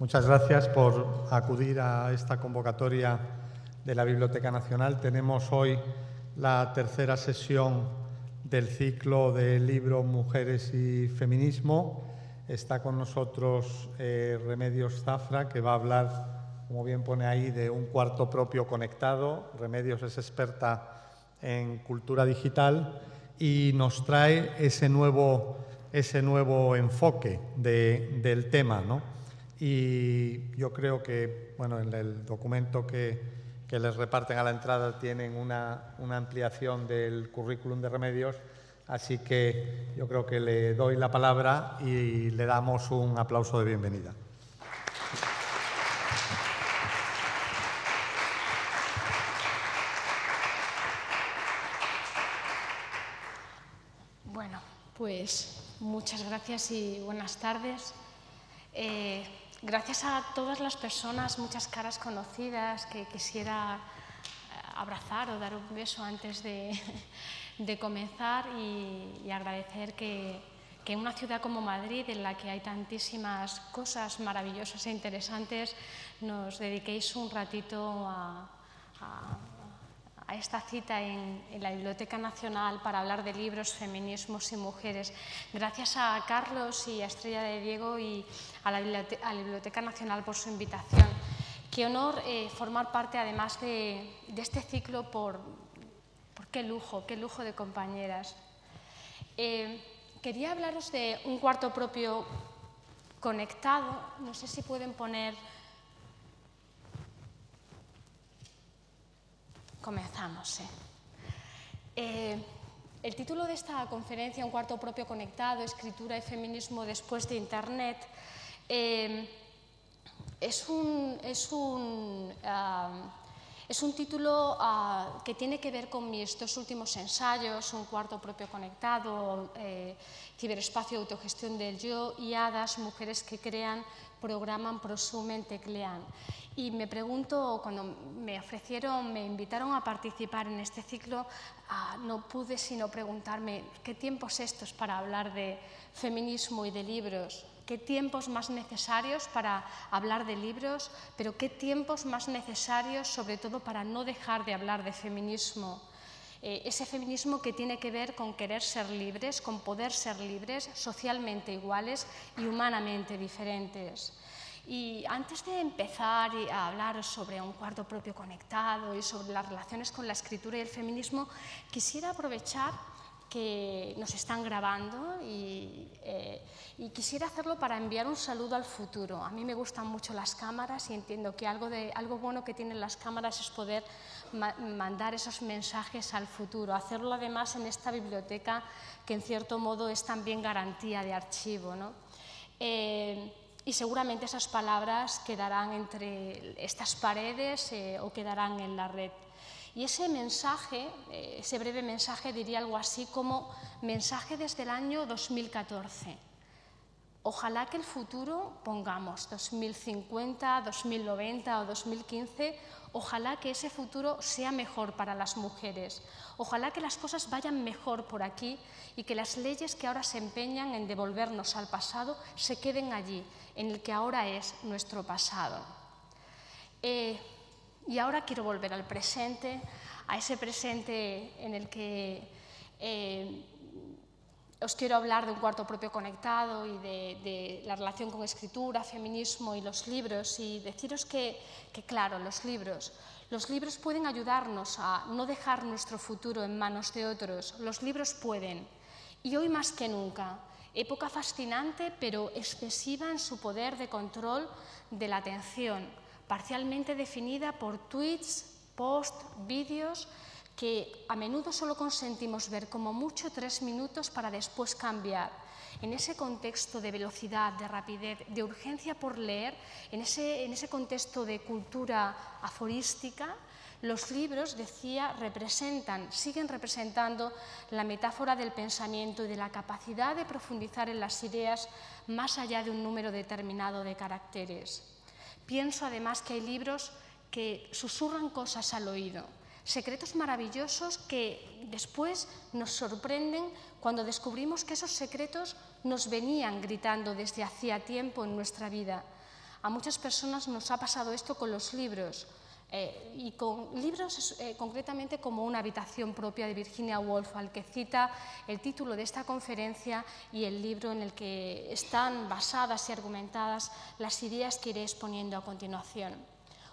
Muchas gracias por acudir a esta convocatoria de la Biblioteca Nacional. Tenemos hoy la tercera sesión del ciclo de libro Mujeres y Feminismo. Está con nosotros Remedios Zafra, que va a hablar, como bien pone ahí, de un cuarto propio conectado. Remedios es experta en cultura digital y nos trae ese nuevo enfoque del tema, ¿no? Y yo creo que, bueno, en el documento que les reparten a la entrada tienen una ampliación del currículum de Remedios, así que yo creo que le doy la palabra y le damos un aplauso de bienvenida. Bueno, pues muchas gracias y buenas tardes. Gracias a todas las personas, muchas caras conocidas que quisiera abrazar o dar un beso antes de comenzar y agradecer que en una ciudad como Madrid, en la que hay tantísimas cosas maravillosas e interesantes, nos dediquéis un ratito a esta cita en la Biblioteca Nacional para hablar de libros, feminismos y mujeres. Gracias a Carlos y a Estrella de Diego y a la Biblioteca Nacional por su invitación. Qué honor formar parte, además de este ciclo, por qué lujo de compañeras. Quería hablaros de un cuarto propio conectado. No sé si pueden poner... Comenzamos. El título de esta conferencia, Un cuarto propio conectado, escritura y feminismo después de Internet, es un título que tiene que ver con mis dos últimos ensayos, Un cuarto propio conectado, Ciberespacio, autogestión del yo, y Hadas, mujeres que crean, programan, prosumen, teclean. Y me pregunto, cuando me invitaron a participar en este ciclo, no pude sino preguntarme qué tiempos estos para hablar de feminismo y de libros, qué tiempos más necesarios para hablar de libros, pero qué tiempos más necesarios sobre todo para no dejar de hablar de feminismo. Ese feminismo que tiene que ver con querer ser libres, con poder ser libres, socialmente iguales y humanamente diferentes. Y antes de empezar a hablar sobre un cuarto propio conectado y sobre las relaciones con la escritura y el feminismo, quisiera aprovechar que nos están grabando y quisiera hacerlo para enviar un saludo al futuro. A mí me gustan mucho las cámaras y entiendo que algo bueno que tienen las cámaras es poder mandar esos mensajes al futuro. Hacerlo además en esta biblioteca que en cierto modo es también garantía de archivo, ¿no? Y seguramente esas palabras quedarán entre estas paredes o quedarán en la red. Y ese mensaje, ese breve mensaje, diría algo así como mensaje desde el año 2014. Ojalá que el futuro, pongamos 2050, 2090 o 2015, ojalá que ese futuro sea mejor para las mujeres. Ojalá que las cosas vayan mejor por aquí y que las leyes que ahora se empeñan en devolvernos al pasado se queden allí, en el que ahora es nuestro pasado. Y ahora quiero volver al presente, a ese presente en el que os quiero hablar de un cuarto propio conectado y de la relación con escritura, feminismo y los libros, y deciros que claro, los libros pueden ayudarnos a no dejar nuestro futuro en manos de otros. Los libros pueden, y hoy más que nunca, época fascinante pero excesiva en su poder de control de la atención, parcialmente definida por tweets, posts, vídeos que a menudo solo consentimos ver como mucho 3 minutos para después cambiar. En ese contexto de velocidad, de rapidez, de urgencia por leer, en ese contexto de cultura aforística, los libros, decía, siguen representando la metáfora del pensamiento y de la capacidad de profundizar en las ideas más allá de un número determinado de caracteres. Pienso además que hay libros que susurran cosas al oído, secretos maravillosos que después nos sorprenden cuando descubrimos que esos secretos nos venían gritando desde hacía tiempo en nuestra vida. A muchas personas nos ha pasado esto con los libros, y con libros concretamente como Una habitación propia de Virginia Woolf, al que cita el título de esta conferencia y el libro en el que están basadas y argumentadas las ideas que iré exponiendo a continuación.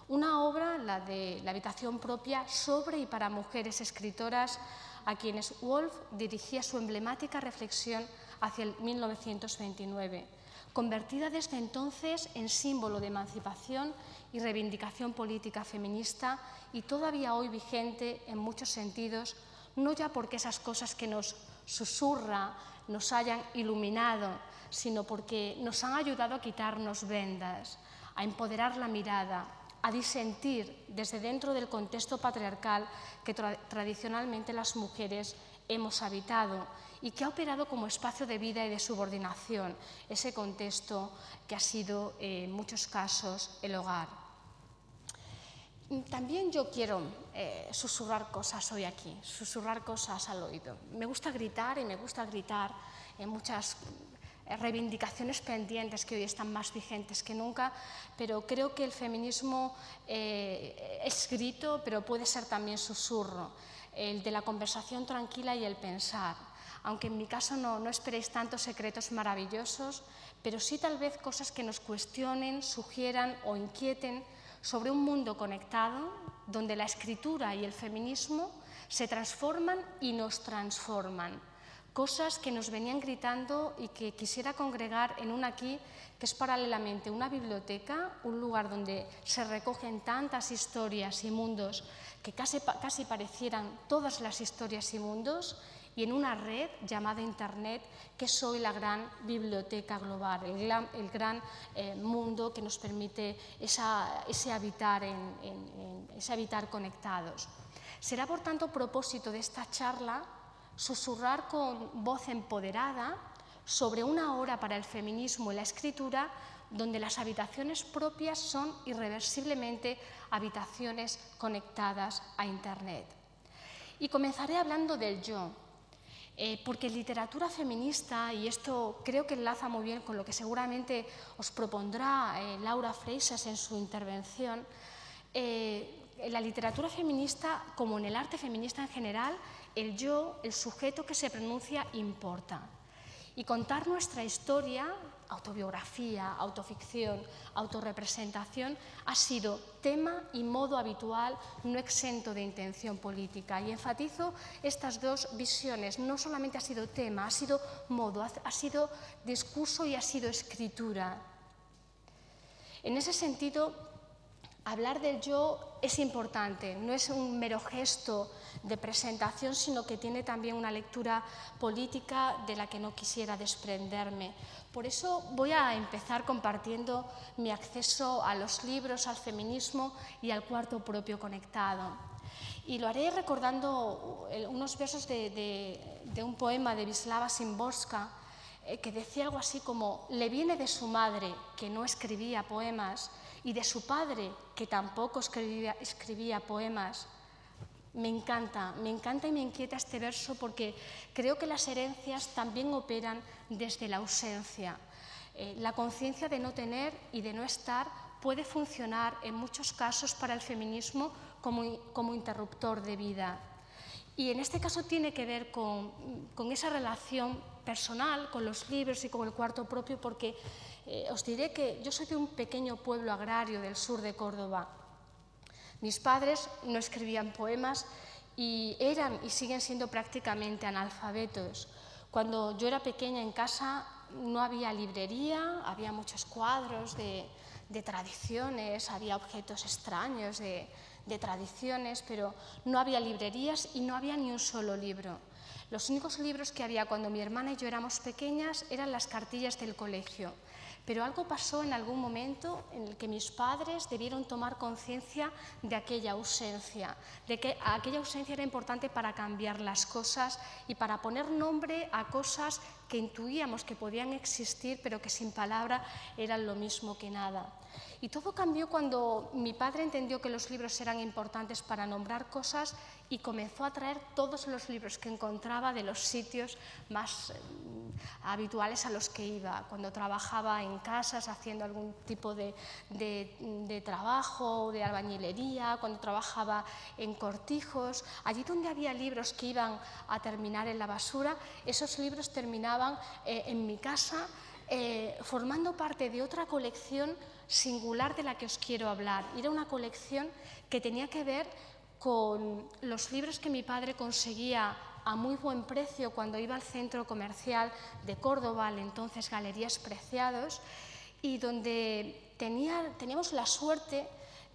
Una obra, la de La habitación propia, sobre y para mujeres escritoras a quienes Woolf dirigía su emblemática reflexión hacia el 1929, convertida desde entonces en símbolo de emancipación y reivindicación política feminista y todavía hoy vigente en muchos sentidos, no ya porque esas cosas que nos susurra nos hayan iluminado, sino porque nos han ayudado a quitarnos vendas, a empoderar la mirada, a disentir desde dentro del contexto patriarcal que tradicionalmente las mujeres hemos habitado y que ha operado como espacio de vida y de subordinación, ese contexto que ha sido en muchos casos el hogar. También yo quiero susurrar cosas hoy aquí, susurrar cosas al oído. Me gusta gritar y me gusta gritar en muchas reivindicaciones pendientes que hoy están más vigentes que nunca, pero creo que el feminismo es grito, pero puede ser también susurro, el de la conversación tranquila y el pensar. Aunque en mi caso no esperéis tantos secretos maravillosos, pero sí tal vez cosas que nos cuestionen, sugieran o inquieten sobre un mundo conectado donde la escritura y el feminismo se transforman y nos transforman. Cosas que nos venían gritando y que quisiera congregar en un aquí que es paralelamente una biblioteca, un lugar donde se recogen tantas historias y mundos que casi parecieran todas las historias y mundos, y en una red llamada Internet, que es hoy la gran biblioteca global, el gran mundo que nos permite ese habitar conectados. Será, por tanto, propósito de esta charla susurrar con voz empoderada sobre una hora para el feminismo y la escritura, donde las habitaciones propias son irreversiblemente habitaciones conectadas a Internet. Y comenzaré hablando del yo, porque en literatura feminista, y esto creo que enlaza muy bien con lo que seguramente os propondrá Laura Freixas en su intervención, en la literatura feminista, como en el arte feminista en general, el yo, el sujeto que se pronuncia, importa. Y contar nuestra historia, autobiografía, autoficción, autorrepresentación, ha sido tema y modo habitual, no exento de intención política. Y enfatizo estas dos visiones. No solamente ha sido tema, ha sido modo, ha sido discurso y ha sido escritura. En ese sentido, hablar del yo es importante, no es un mero gesto de presentación, sino que tiene también una lectura política de la que no quisiera desprenderme. Por eso voy a empezar compartiendo mi acceso a los libros, al feminismo y al cuarto propio conectado. Y lo haré recordando unos versos de un poema de Wisława Szymborska, que decía algo así como: le viene de su madre, que no escribía poemas, y de su padre, que tampoco escribía poemas. Me encanta y me inquieta este verso porque creo que las herencias también operan desde la ausencia. La conciencia de no tener y de no estar puede funcionar en muchos casos para el feminismo como interruptor de vida. Y en este caso tiene que ver con esa relación personal, con los libros y con el cuarto propio, porque os diré que yo soy de un pequeño pueblo agrario del sur de Córdoba. Mis padres no escribían poemas y eran y siguen siendo prácticamente analfabetos. Cuando yo era pequeña en casa no había librería, había muchos cuadros de tradiciones, había objetos extraños de tradiciones, pero no había librerías y no había ni un solo libro. Los únicos libros que había cuando mi hermana y yo éramos pequeñas eran las cartillas del colegio. Pero algo pasó en algún momento en el que mis padres debieron tomar conciencia de aquella ausencia, de que aquella ausencia era importante para cambiar las cosas y para poner nombre a cosas que intuíamos que podían existir, pero que sin palabra eran lo mismo que nada. Y todo cambió cuando mi padre entendió que los libros eran importantes para nombrar cosas y comenzó a traer todos los libros que encontraba de los sitios más habituales a los que iba. Cuando trabajaba en casas haciendo algún tipo de trabajo, de albañilería, cuando trabajaba en cortijos, allí donde había libros que iban a terminar en la basura, esos libros terminaban en mi casa formando parte de otra colección singular de la que os quiero hablar. Era una colección que tenía que ver con los libros que mi padre conseguía a muy buen precio cuando iba al centro comercial de Córdoba, al entonces Galerías Preciados, y donde teníamos la suerte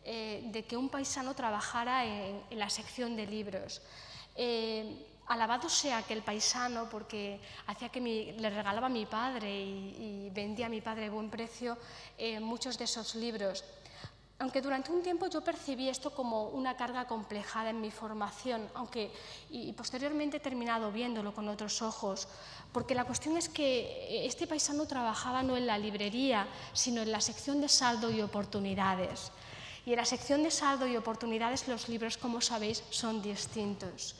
de que un paisano trabajara en la sección de libros. Alabado sea aquel paisano, porque hacía que le regalaba a mi padre y vendía a mi padre a buen precio muchos de esos libros. Aunque durante un tiempo yo percibí esto como una carga complejada en mi formación, y posteriormente he terminado viéndolo con otros ojos, porque la cuestión es que este paisano trabajaba no en la librería, sino en la sección de saldo y oportunidades. Y en la sección de saldo y oportunidades los libros, como sabéis, son distintos.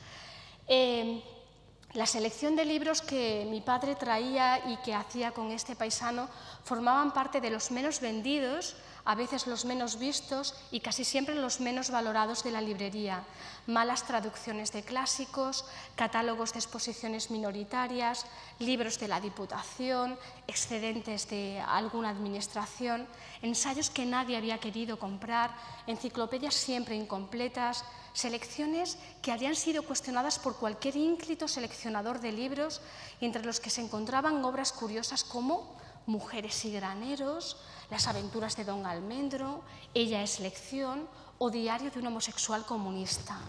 La selección de libros que mi padre traía y que hacía con este paisano formaban parte de los menos vendidos, a veces los menos vistos y casi siempre los menos valorados de la librería. Malas traducciones de clásicos, catálogos de exposiciones minoritarias, libros de la Diputación, excedentes de alguna administración, ensayos que nadie había querido comprar, enciclopedias siempre incompletas, selecciones que habían sido cuestionadas por cualquier ínclito seleccionador de libros y entre los que se encontraban obras curiosas como Mujeres y graneros, Las aventuras de Don Almendro, Ella es lección o Diario de un homosexual comunista.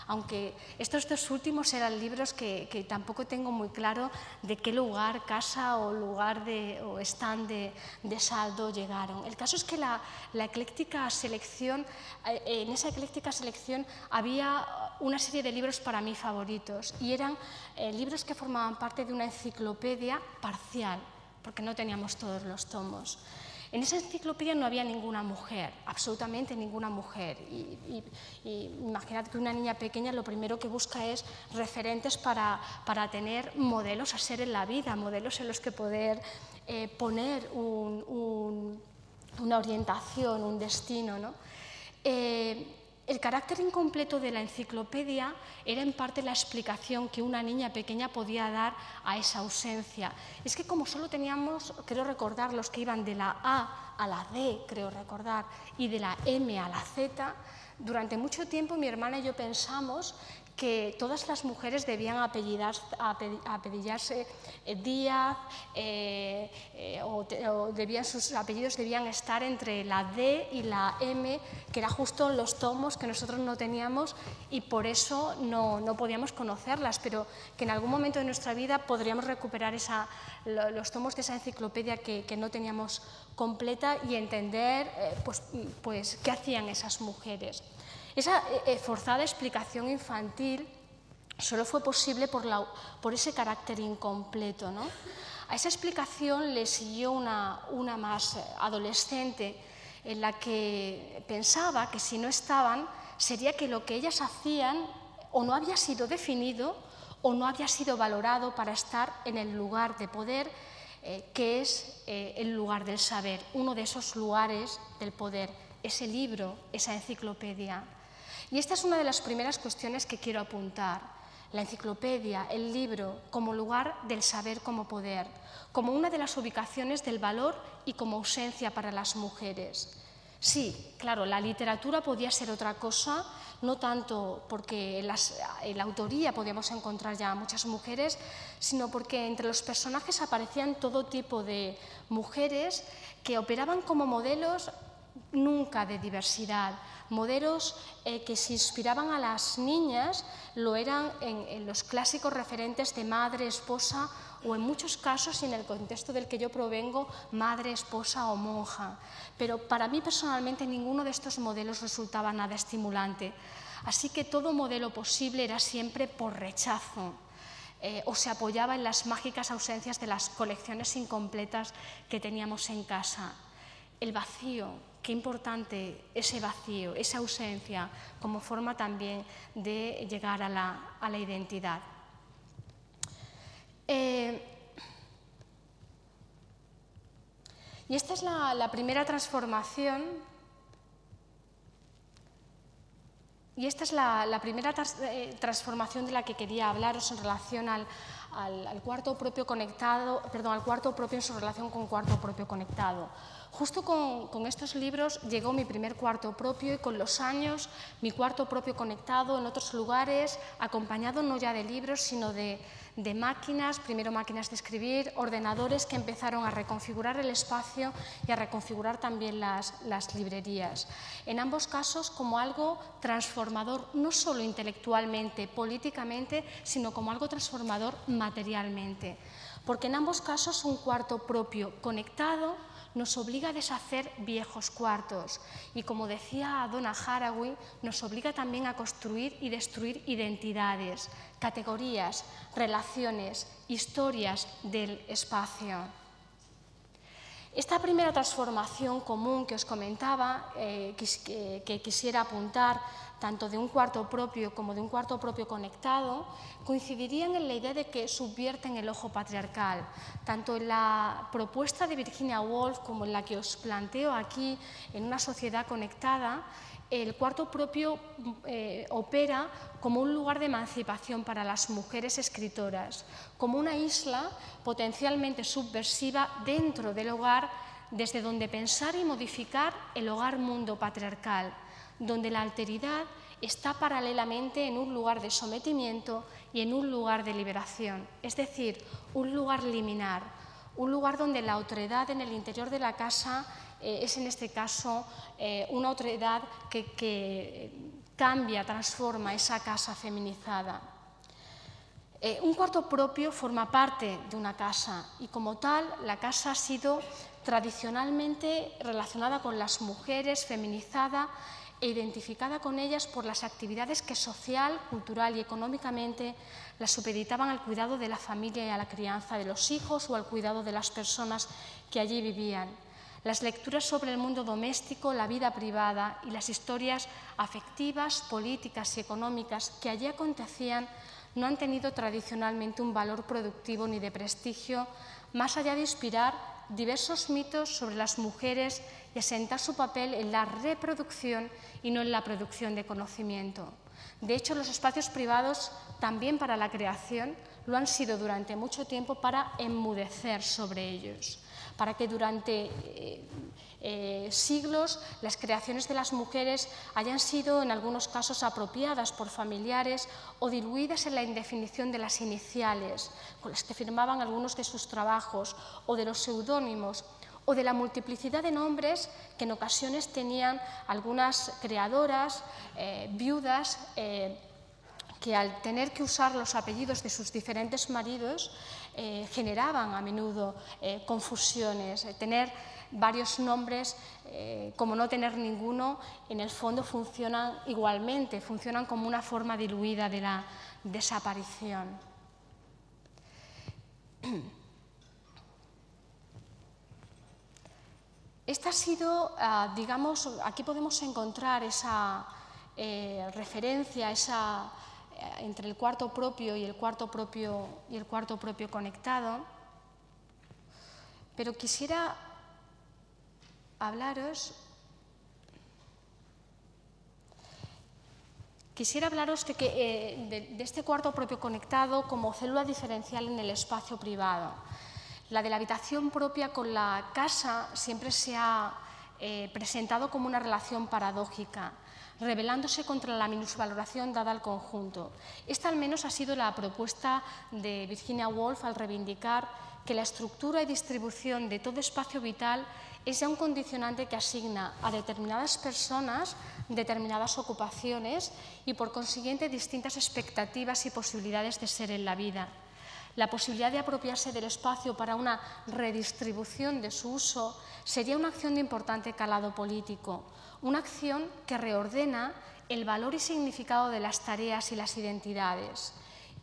Aunque estos dos últimos eran libros que tampoco tengo muy claro de qué lugar, casa o lugar o stand de saldo llegaron. El caso es que en esa ecléctica selección había una serie de libros para mí favoritos y eran libros que formaban parte de una enciclopedia parcial, porque no teníamos todos los tomos. En esa enciclopedia no había ninguna mujer, absolutamente ninguna mujer. Y imaginad que una niña pequeña lo primero que busca es referentes para tener modelos a ser en la vida, modelos en los que poder poner una orientación, un destino, ¿no? El carácter incompleto de la enciclopedia era en parte la explicación que una niña pequeña podía dar a esa ausencia. Es que como solo teníamos, creo recordar, los que iban de la A a la D, creo recordar, y de la M a la Z, durante mucho tiempo mi hermana y yo pensamos que todas las mujeres debían apellidillarse Díaz o sus apellidos debían estar entre la D y la M, que era justo los tomos que nosotros no teníamos y por eso no podíamos conocerlas, pero que en algún momento de nuestra vida podríamos recuperar los tomos de esa enciclopedia que no teníamos completa y entender pues qué hacían esas mujeres. Esa forzada explicación infantil solo fue posible por ese carácter incompleto, ¿no? A esa explicación le siguió una más adolescente en la que pensaba que si no estaban sería que lo que ellas hacían o no había sido definido o no había sido valorado para estar en el lugar de poder que es el lugar del saber, uno de esos lugares del poder, ese libro, esa enciclopedia. Y esta es una de las primeras cuestiones que quiero apuntar. La enciclopedia, el libro, como lugar del saber como poder, como una de las ubicaciones del valor y como ausencia para las mujeres. Sí, claro, la literatura podía ser otra cosa, no tanto porque en la autoría podíamos encontrar ya muchas mujeres, sino porque entre los personajes aparecían todo tipo de mujeres que operaban como modelos nunca de diversidad, modelos que se inspiraban a las niñas, lo eran en los clásicos referentes de madre, esposa o en muchos casos, y en el contexto del que yo provengo, madre, esposa o monja. Pero para mí personalmente ninguno de estos modelos resultaba nada estimulante. Así que todo modelo posible era siempre por rechazo o se apoyaba en las mágicas ausencias de las colecciones incompletas que teníamos en casa. El vacío, qué importante ese vacío, esa ausencia, como forma también de llegar a la identidad. Y esta es la primera transformación. Y esta es la primera transformación de la que quería hablaros en relación al cuarto propio conectado, perdón, al cuarto propio en su relación con cuarto propio conectado. Justo con estos libros llegó mi primer cuarto propio y con los años mi cuarto propio conectado en otros lugares, acompañado no ya de libros, sino de máquinas, primero máquinas de escribir, ordenadores que empezaron a reconfigurar el espacio y a reconfigurar también las librerías. En ambos casos como algo transformador, no solo intelectualmente, políticamente, sino como algo transformador materialmente. Porque en ambos casos un cuarto propio conectado nos obliga a deshacer viejos cuartos y, como decía Donna Haraway, nos obliga también a construir y destruir identidades, categorías, relaciones, historias del espacio. Esta primera transformación común que os comentaba, que quisiera apuntar, tanto de un cuarto propio como de un cuarto propio conectado, coincidirían en la idea de que subvierten el ojo patriarcal, tanto en la propuesta de Virginia Woolf como en la que os planteo aquí, en Una sociedad conectada. El cuarto propio opera como un lugar de emancipación para las mujeres escritoras, como una isla potencialmente subversiva dentro del hogar, desde donde pensar y modificar el hogar-mundo patriarcal, donde la alteridad está paralelamente en un lugar de sometimiento y en un lugar de liberación, es decir, un lugar liminar, un lugar donde la otredad en el interior de la casa es en este caso una otredad que cambia, transforma esa casa feminizada. Un cuarto propio forma parte de una casa y como tal la casa ha sido tradicionalmente relacionada con las mujeres, feminizada e identificada con ellas por las actividades que social, cultural y económicamente las supeditaban al cuidado de la familia y a la crianza de los hijos o al cuidado de las personas que allí vivían. Las lecturas sobre el mundo doméstico, la vida privada y las historias afectivas, políticas y económicas que allí acontecían no han tenido tradicionalmente un valor productivo ni de prestigio, más allá de inspirar diversos mitos sobre las mujeres y asentar su papel en la reproducción y no en la producción de conocimiento. De hecho, los espacios privados, también para la creación, lo han sido durante mucho tiempo para enmudecer sobre ellos, para que durante siglos las creaciones de las mujeres hayan sido en algunos casos apropiadas por familiares o diluidas en la indefinición de las iniciales con las que firmaban algunos de sus trabajos o de los seudónimos o de la multiplicidad de nombres que en ocasiones tenían algunas creadoras, viudas, que al tener que usar los apellidos de sus diferentes maridos generaban a menudo confusiones. Tener varios nombres, como no tener ninguno, en el fondo funcionan igualmente, funcionan como una forma diluida de la desaparición. Esta ha sido, digamos, aquí podemos encontrar esa referencia, entre el cuarto propio y el cuarto propio conectado, pero quisiera hablaros de este cuarto propio conectado como célula diferencial en el espacio privado. La de la habitación propia con la casa siempre se ha presentado como una relación paradójica, rebelándose contra la minusvaloración dada al conjunto. Esta al menos ha sido la propuesta de Virginia Woolf al reivindicar que la estructura y distribución de todo espacio vital es ya un condicionante que asigna a determinadas personas determinadas ocupaciones y por consiguiente distintas expectativas y posibilidades de ser en la vida. La posibilidad de apropiarse del espacio para una redistribución de su uso sería una acción de importante calado político, una acción que reordena el valor y significado de las tareas y las identidades.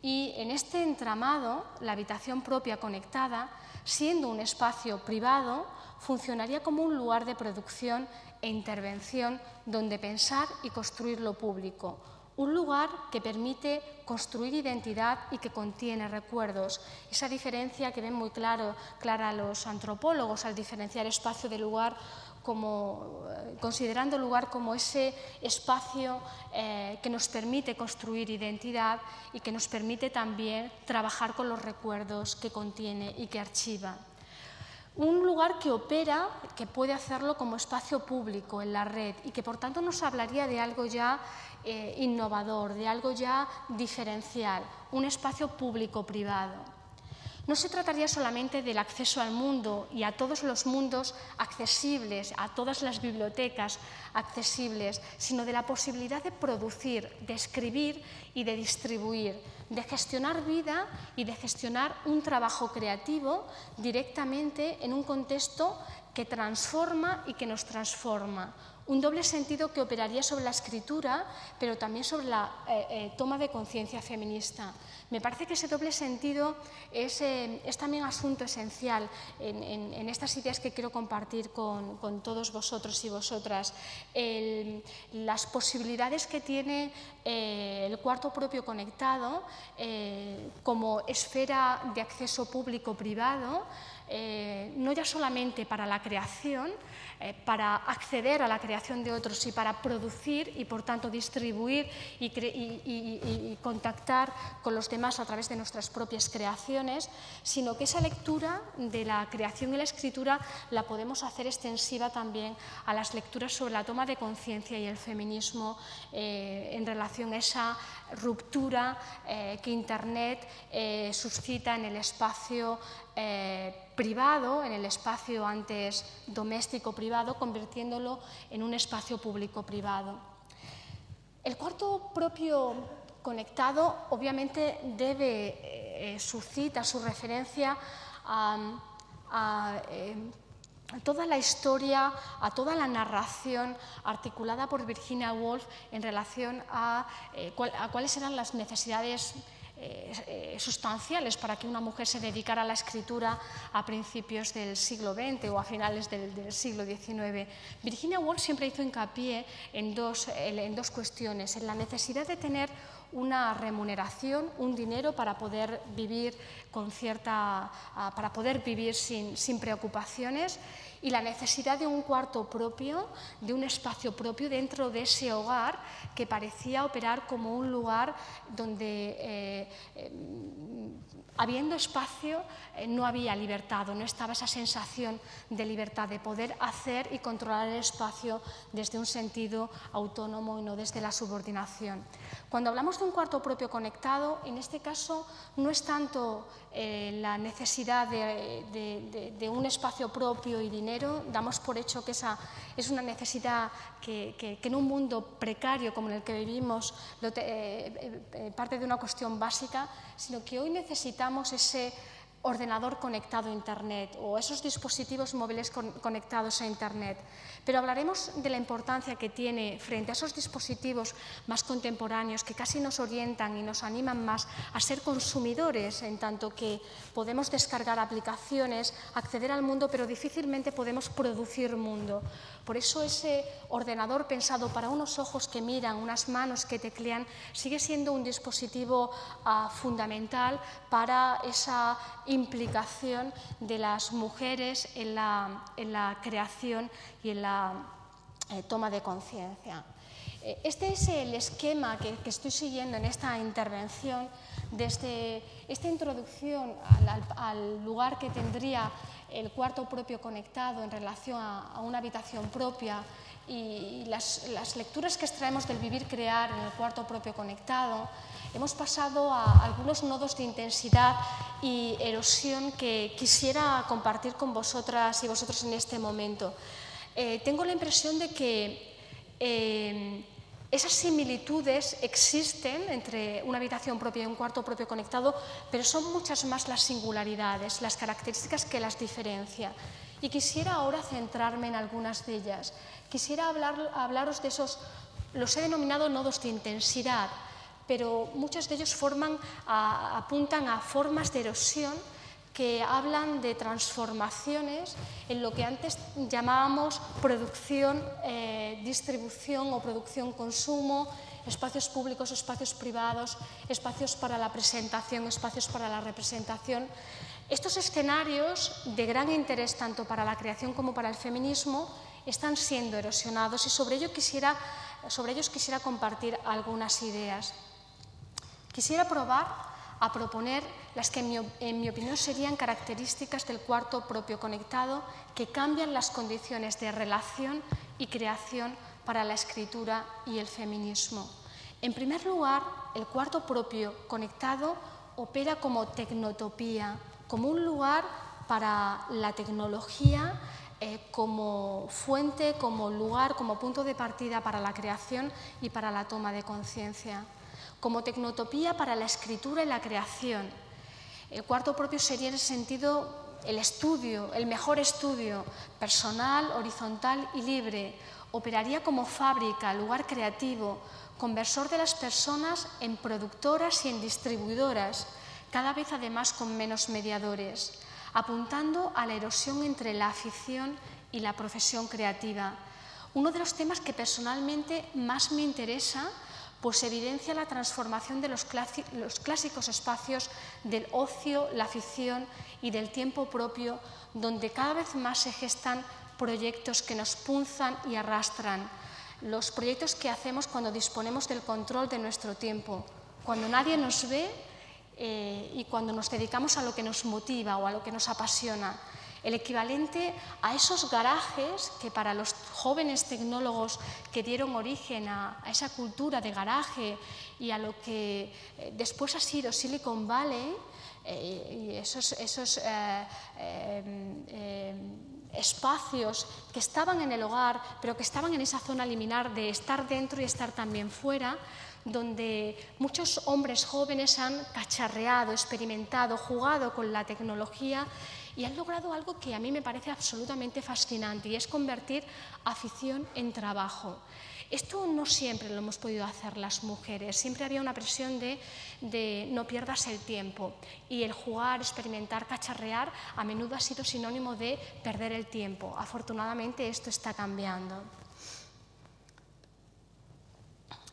Y en este entramado, la habitación propia conectada, siendo un espacio privado, funcionaría como un lugar de producción e intervención donde pensar y construir lo público. Un lugar que permite construir identidad y que contiene recuerdos. Esa diferencia que ven muy clara los antropólogos al diferenciar espacio de lugar, considerando el lugar como ese espacio que nos permite construir identidad y que nos permite también trabajar con los recuerdos que contiene y que archiva. Un lugar que opera, que puede hacerlo como espacio público en la red y que por tanto nos hablaría de algo ya innovador, de algo ya diferencial, un espacio público-privado. No se trataría solamente del acceso al mundo y a todos los mundos accesibles, a todas las bibliotecas accesibles, sino de la posibilidad de producir, de escribir y de distribuir, de gestionar vida y de gestionar un trabajo creativo directamente en un contexto que transforma y que nos transforma. Un doble sentido que operaría sobre la escritura, pero también sobre la toma de conciencia feminista. Me parece que ese doble sentido es también asunto esencial en estas ideas que quiero compartir con todos vosotros y vosotras. Las posibilidades que tiene el cuarto propio conectado como esfera de acceso público-privado, no ya solamente para la creación, para acceder a la creación de otros y para producir y, por tanto, distribuir y contactar con los demás a través de nuestras propias creaciones, sino que esa lectura de la creación y la escritura la podemos hacer extensiva también a las lecturas sobre la toma de conciencia y el feminismo en relación a esa ruptura que Internet suscita en el espacio privado, en el espacio antes doméstico-privado, convirtiéndolo en un espacio público-privado. El cuarto propio conectado obviamente suscita su referencia a toda la historia, a toda la narración articulada por Virginia Woolf en relación a cuáles eran las necesidades sustanciales para que una mujer se dedicara a la escritura a principios del siglo XX o a finales del siglo XIX. Virginia Woolf siempre hizo hincapié en dos cuestiones: en la necesidad de tener una remuneración, un dinero para poder vivir sin preocupaciones, y la necesidad de un cuarto propio, de un espacio propio dentro de ese hogar que parecía operar como un lugar donde, habiendo espacio, no había libertad, o no estaba esa sensación de libertad, de poder hacer y controlar el espacio desde un sentido autónomo y no desde la subordinación. Cuando hablamos de un cuarto propio conectado, en este caso no es tanto la necesidad de un espacio propio y dinero. Damos por hecho que esa es una necesidad que en un mundo precario como en el que vivimos parte de una cuestión básica, sino que hoy necesitamos ese ordenador conectado a Internet o esos dispositivos móviles conectados a Internet. Pero hablaremos de la importancia que tiene frente a esos dispositivos más contemporáneos que casi nos orientan y nos animan más a ser consumidores, en tanto que podemos descargar aplicaciones, acceder al mundo, pero difícilmente podemos producir mundo. Por eso ese ordenador pensado para unos ojos que miran, unas manos que teclean, sigue siendo un dispositivo fundamental para esa implicación de las mujeres en la creación y en la toma de conciencia. Este es el esquema que estoy siguiendo en esta intervención, desde esta introducción al lugar que tendría el cuarto propio conectado en relación a una habitación propia y las lecturas que extraemos del vivir crear en el cuarto propio conectado. Hemos pasado a algunos nodos de intensidad y erosión que quisiera compartir con vosotras y vosotros en este momento. Tengo la impresión de que esas similitudes existen entre una habitación propia y un cuarto propio conectado, pero son muchas más las singularidades, las características que las diferencian. Y quisiera ahora centrarme en algunas de ellas. Quisiera hablaros de esos, los he denominado nodos de intensidad, pero muchos de ellos apuntan a formas de erosión que hablan de transformaciones en lo que antes llamábamos producción, distribución o producción-consumo, espacios públicos, espacios privados, espacios para la presentación, espacios para la representación. Estos escenarios de gran interés tanto para la creación como para el feminismo están siendo erosionados y sobre ellos quisiera compartir algunas ideas. Quisiera probar a proponer las que en mi opinión serían características del cuarto propio conectado que cambian las condiciones de relación y creación para la escritura y el feminismo. En primer lugar, el cuarto propio conectado opera como tecnotopía, como un lugar para la tecnología, como fuente, como lugar, como punto de partida para la creación y para la toma de conciencia. Como tecnotopía para la escritura y la creación. El cuarto propio sería en ese sentido el estudio, el mejor estudio, personal, horizontal y libre. Operaría como fábrica, lugar creativo, conversor de las personas en productoras y en distribuidoras, cada vez además con menos mediadores, apuntando a la erosión entre la afición y la profesión creativa. Uno de los temas que personalmente más me interesa, pues evidencia la transformación de los clásicos espacios del ocio, la afición y del tiempo propio, donde cada vez más se gestan proyectos que nos punzan y arrastran. Los proyectos que hacemos cuando disponemos del control de nuestro tiempo, cuando nadie nos ve y cuando nos dedicamos a lo que nos motiva o a lo que nos apasiona. El equivalente a esos garajes que para los jóvenes tecnólogos que dieron origen a esa cultura de garaje y a lo que después ha sido Silicon Valley y esos espacios que estaban en el hogar, pero que estaban en esa zona liminar de estar dentro y estar también fuera, donde muchos hombres jóvenes han cacharreado, experimentado, jugado con la tecnología y han logrado algo que a mí me parece absolutamente fascinante y es convertir afición en trabajo. Esto no siempre lo hemos podido hacer las mujeres, siempre había una presión de no pierdas el tiempo y el jugar, experimentar, cacharrear a menudo ha sido sinónimo de perder el tiempo. Afortunadamente esto está cambiando.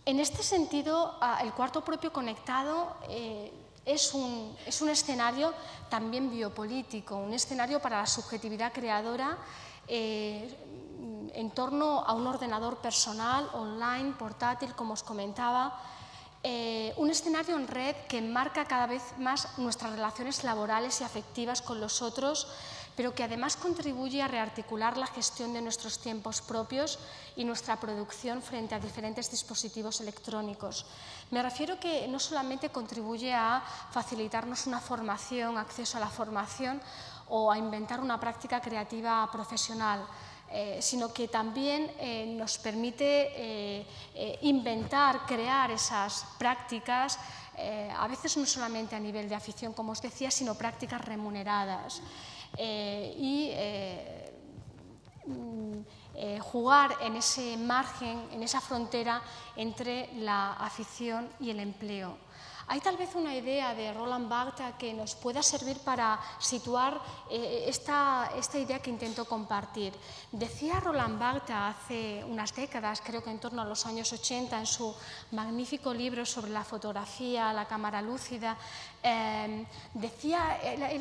En este sentido, el cuarto propio conectado es un escenario también biopolítico, un escenario para la subjetividad creadora en torno a un ordenador personal, online, portátil, como os comentaba, un escenario en red que enmarca cada vez más nuestras relaciones laborales y afectivas con los otros, pero que además contribuye a rearticular la gestión de nuestros tiempos propios y nuestra producción frente a diferentes dispositivos electrónicos. Me refiero que no solamente contribuye a facilitarnos una formación, acceso a la formación o a inventar una práctica creativa profesional, sino que también nos permite inventar, crear esas prácticas, a veces no solamente a nivel de afición, como os decía, sino prácticas remuneradas. Jugar en ese margen, en esa frontera entre la afición y el empleo. Hay tal vez una idea de Roland Barthes que nos pueda servir para situar esta idea que intento compartir. Decía Roland Barthes hace unas décadas, creo que en torno a los años 80, en su magnífico libro sobre la fotografía, la cámara lúcida, él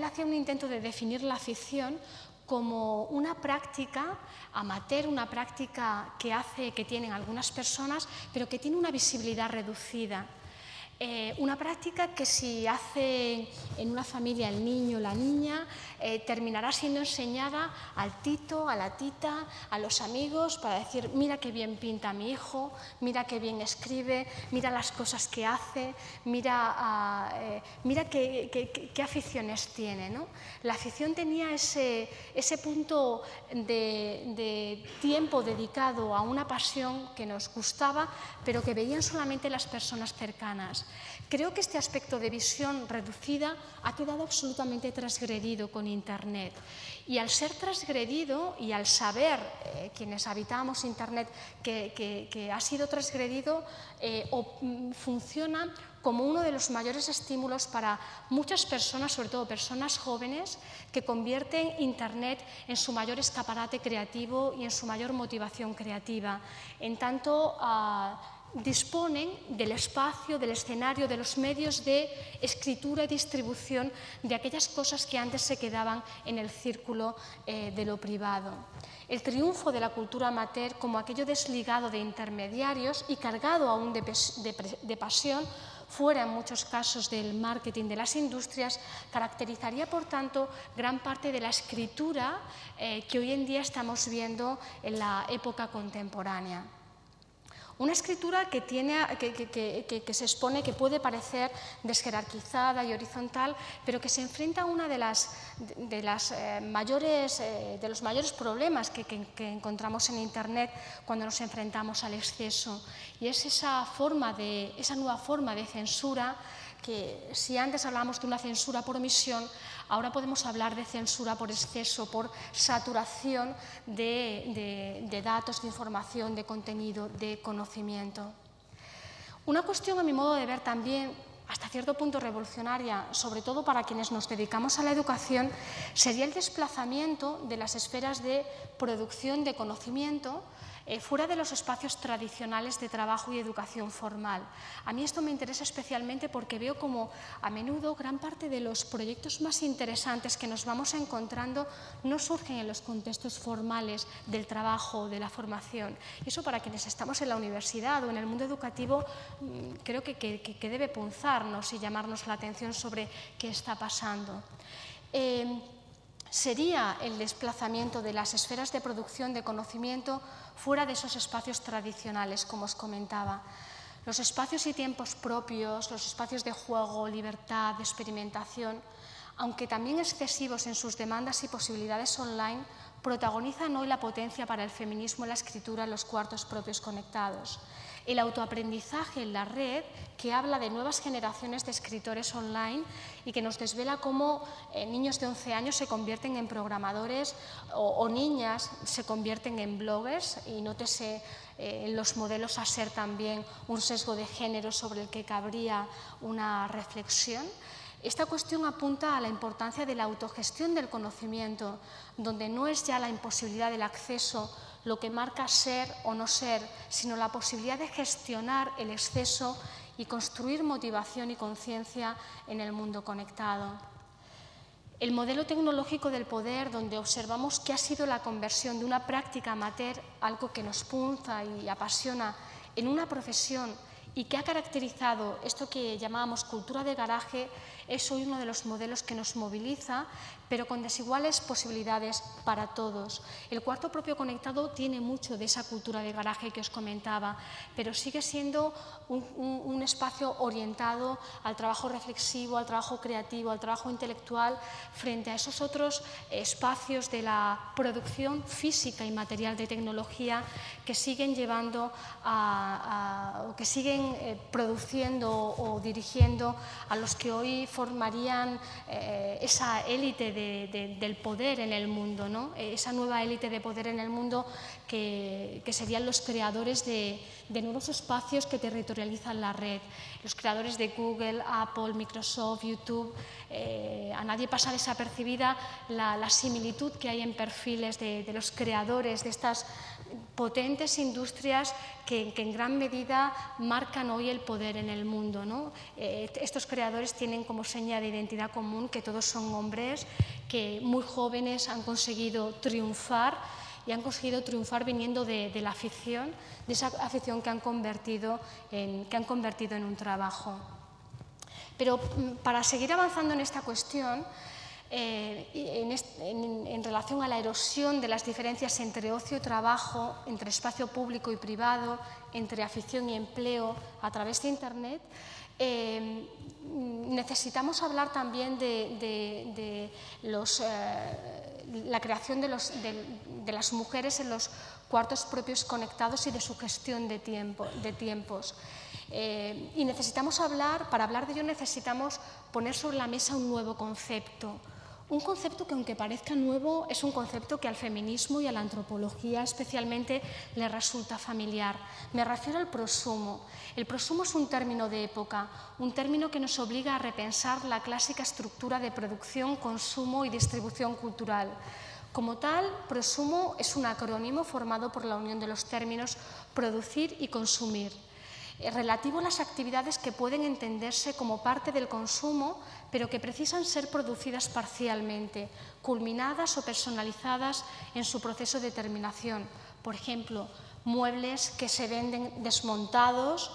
hacía un intento de definir la afición como una práctica amateur, una práctica que tienen algunas personas, pero que tiene una visibilidad reducida. Una práctica que si hace en una familia el niño o la niña, terminará siendo enseñada al tito, a la tita, a los amigos, para decir, mira qué bien pinta mi hijo, mira qué bien escribe, mira las cosas que hace, mira qué aficiones tiene, ¿no? La afición tenía ese punto de tiempo dedicado a una pasión que nos gustaba, pero que veían solamente las personas cercanas. Creo que este aspecto de visión reducida ha quedado absolutamente transgredido con Internet. Y al ser transgredido y al saber quienes habitamos Internet que ha sido transgredido, funciona como uno de los mayores estímulos para muchas personas, sobre todo personas jóvenes, que convierten Internet en su mayor escaparate creativo y en su mayor motivación creativa. En tanto, disponen del espacio, del escenario, de los medios de escritura y distribución de aquellas cosas que antes se quedaban en el círculo de lo privado. El triunfo de la cultura amateur como aquello desligado de intermediarios y cargado aún de pasión, fuera en muchos casos del marketing de las industrias, caracterizaría, por tanto, gran parte de la escritura que hoy en día estamos viendo en la época contemporánea. Una escritura que se expone, que puede parecer desjerarquizada y horizontal, pero que se enfrenta a uno de los mayores problemas que encontramos en Internet cuando nos enfrentamos al exceso. Y es esa nueva forma de censura que, si antes hablábamos de una censura por omisión, ahora podemos hablar de censura por exceso, por saturación de datos, de información, de contenido, de conocimiento. Una cuestión, a mi modo de ver, también hasta cierto punto revolucionaria, sobre todo para quienes nos dedicamos a la educación, sería el desplazamiento de las esferas de producción de conocimiento fuera de los espacios tradicionales de trabajo y educación formal. A mí esto me interesa especialmente porque veo como a menudo gran parte de los proyectos más interesantes que nos vamos encontrando no surgen en los contextos formales del trabajo o de la formación. Y eso, para quienes estamos en la universidad o en el mundo educativo, creo que debe punzarnos y llamarnos la atención sobre qué está pasando. Sería el desplazamiento de las esferas de producción de conocimiento fuera de esos espacios tradicionales, como os comentaba. Los espacios y tiempos propios, los espacios de juego, libertad, de experimentación, aunque también excesivos en sus demandas y posibilidades online, protagonizan hoy la potencia para el feminismo en la escritura en los cuartos propios conectados. El autoaprendizaje en la red, que habla de nuevas generaciones de escritores online y que nos desvela cómo niños de 11 años se convierten en programadores o niñas se convierten en bloggers, y nótese en los modelos a ser también un sesgo de género sobre el que cabría una reflexión. Esta cuestión apunta a la importancia de la autogestión del conocimiento, donde no es ya la imposibilidad del acceso lo que marca ser o no ser, sino la posibilidad de gestionar el exceso y construir motivación y conciencia en el mundo conectado. El modelo tecnológico del poder, donde observamos que ha sido la conversión de una práctica amateur, algo que nos punza y apasiona, en una profesión, y que ha caracterizado esto que llamábamos cultura de garaje, es hoy uno de los modelos que nos moviliza, pero con desiguales posibilidades para todos. El cuarto propio conectado tiene mucho de esa cultura de garaje que os comentaba, pero sigue siendo un espacio orientado al trabajo reflexivo, al trabajo creativo, al trabajo intelectual, frente a esos otros espacios de la producción física y material de tecnología que siguen llevando o que siguen produciendo o dirigiendo a los que hoy formarían esa élite del poder en el mundo, ¿no? Esa nueva élite de poder en el mundo que serían los creadores de nuevos espacios que territorializan la red. Los creadores de Google, Apple, Microsoft, YouTube. A nadie pasa desapercibida la similitud que hay en perfiles de los creadores de estas potentes industrias que en gran medida marcan hoy el poder en el mundo, ¿no? Estos creadores tienen como seña de identidad común que todos son hombres que muy jóvenes han conseguido triunfar, y han conseguido triunfar viniendo de la afición, de esa afición que han convertido en un trabajo. Pero para seguir avanzando en esta cuestión, en relación a la erosión de las diferencias entre ocio y trabajo, entre espacio público y privado, entre afición y empleo a través de Internet, necesitamos hablar también de la creación de las mujeres en los cuartos propios conectados y de su gestión de tiempos. Y necesitamos para hablar de ello necesitamos poner sobre la mesa un nuevo concepto. Un concepto que, aunque parezca nuevo, es un concepto que al feminismo y a la antropología especialmente le resulta familiar. Me refiero al prosumo. El prosumo es un término de época, un término que nos obliga a repensar la clásica estructura de producción, consumo y distribución cultural. Como tal, prosumo es un acrónimo formado por la unión de los términos producir y consumir, relativo a las actividades que pueden entenderse como parte del consumo, pero que precisan ser producidas parcialmente, culminadas o personalizadas en su proceso de terminación. Por ejemplo, muebles que se venden desmontados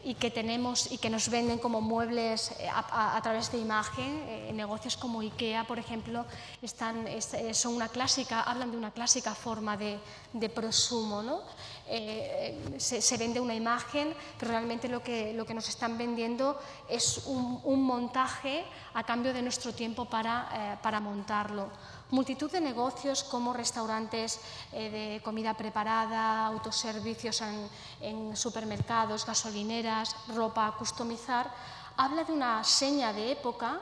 y que nos venden como muebles a través de imagen. Negocios como IKEA, por ejemplo, son una clásica, hablan de una clásica forma de prosumo, ¿no? Se vende una imagen, pero realmente lo que nos están vendiendo es un montaje a cambio de nuestro tiempo para montarlo. Multitud de negocios como restaurantes de comida preparada, autoservicios en supermercados, gasolineras, ropa a customizar, habla de una seña de época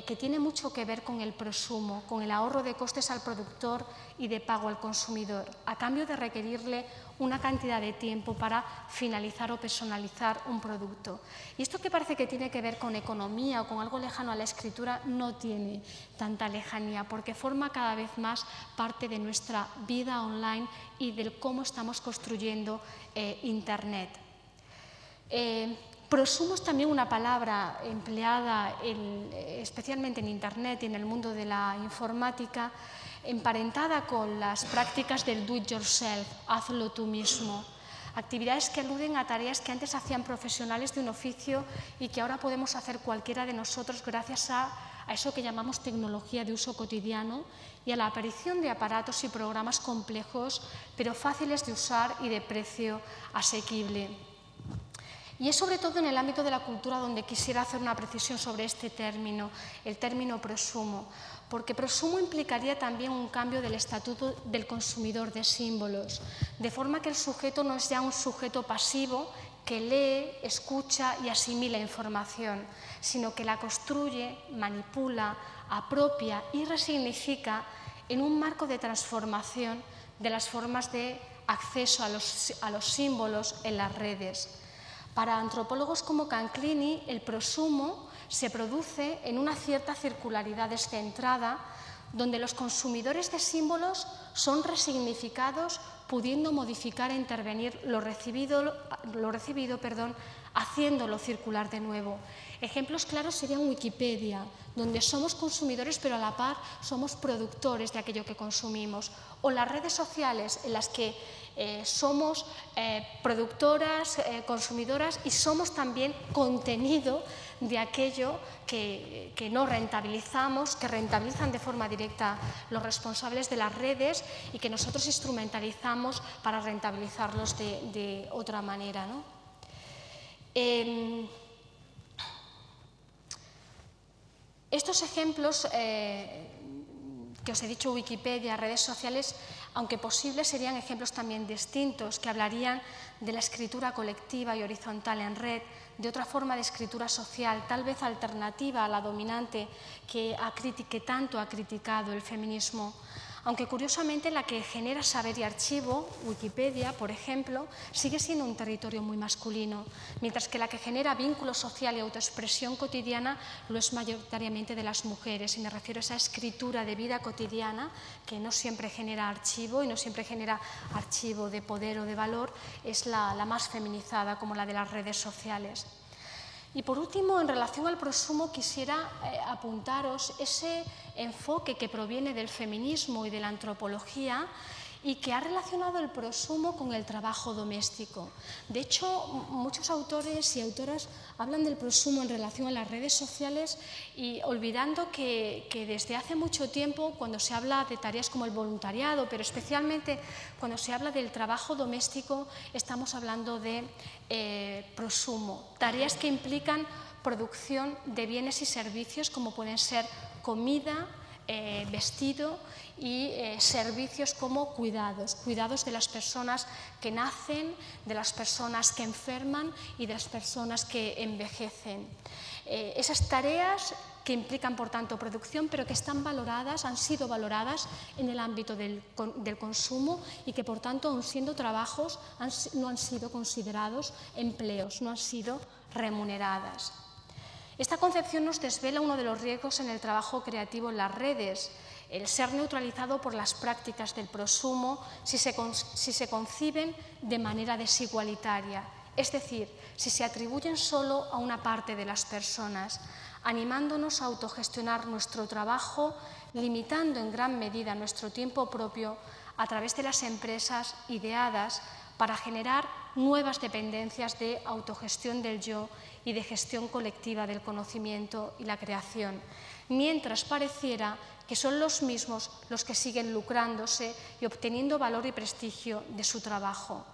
que tiene mucho que ver con el prosumo, con el ahorro de costes al productor y de pago al consumidor, a cambio de requerirle una cantidad de tiempo para finalizar o personalizar un producto. Y esto que parece que tiene que ver con economía o con algo lejano a la escritura no tiene tanta lejanía, porque forma cada vez más parte de nuestra vida online y del cómo estamos construyendo Internet. Prosumo es también una palabra empleada especialmente en Internet y en el mundo de la informática, emparentada con las prácticas del do it yourself, hazlo tú mismo. Actividades que aluden a tareas que antes hacían profesionales de un oficio y que ahora podemos hacer cualquiera de nosotros gracias a eso que llamamos tecnología de uso cotidiano y a la aparición de aparatos y programas complejos, pero fáciles de usar y de precio asequible. Y es sobre todo en el ámbito de la cultura donde quisiera hacer una precisión sobre este término, el término prosumo, porque prosumo implicaría también un cambio del estatuto del consumidor de símbolos, de forma que el sujeto no es ya un sujeto pasivo que lee, escucha y asimila información, sino que la construye, manipula, apropia y resignifica en un marco de transformación de las formas de acceso a los símbolos en las redes. Para antropólogos como Canclini, el prosumo se produce en una cierta circularidad descentrada, donde los consumidores de símbolos son resignificados, pudiendo modificar e intervenir lo recibido, haciéndolo circular de nuevo. Ejemplos claros serían Wikipedia, donde somos consumidores pero a la par somos productores de aquello que consumimos, o las redes sociales en las que somos productoras, consumidoras y somos también contenido de aquello que no rentabilizamos, que rentabilizan de forma directa los responsables de las redes y que nosotros instrumentalizamos para rentabilizarlos de otra manera, ¿no? Estos ejemplos que os he dicho, Wikipedia, redes sociales, aunque posibles, serían ejemplos también distintos, que hablarían de la escritura colectiva y horizontal en red, de otra forma de escritura social, tal vez alternativa a la dominante que tanto ha criticado el feminismo. Aunque curiosamente la que genera saber y archivo, Wikipedia, por ejemplo, sigue siendo un territorio muy masculino, mientras que la que genera vínculo social y autoexpresión cotidiana lo es mayoritariamente de las mujeres. Y me refiero a esa escritura de vida cotidiana que no siempre genera archivo y no siempre genera archivo de poder o de valor, es la más feminizada, como la de las redes sociales. Y por último, en relación al prosumo, quisiera apuntaros ese enfoque que proviene del feminismo y de la antropología y que ha relacionado el prosumo con el trabajo doméstico. De hecho, muchos autores y autoras hablan del prosumo en relación a las redes sociales y olvidando que desde hace mucho tiempo, cuando se habla de tareas como el voluntariado, pero especialmente cuando se habla del trabajo doméstico, estamos hablando de prosumo, tareas que implican producción de bienes y servicios como pueden ser comida, vestido y servicios como cuidados de las personas que nacen, de las personas que enferman y de las personas que envejecen. Esas tareas que implican, por tanto, producción, pero que están valoradas, han sido valoradas en el ámbito del consumo y que, por tanto, aun siendo trabajos, no han sido considerados empleos, no han sido remuneradas. Esta concepción nos desvela uno de los riesgos en el trabajo creativo en las redes, el ser neutralizado por las prácticas del prosumo si se conciben de manera desigualitaria, es decir, si se atribuyen solo a una parte de las personas, animándonos a autogestionar nuestro trabajo, limitando en gran medida nuestro tiempo propio a través de las empresas ideadas para generar nuevas dependencias de autogestión del yo y de gestión colectiva del conocimiento y la creación, mientras pareciera que son los mismos los que siguen lucrándose y obteniendo valor y prestigio de su trabajo.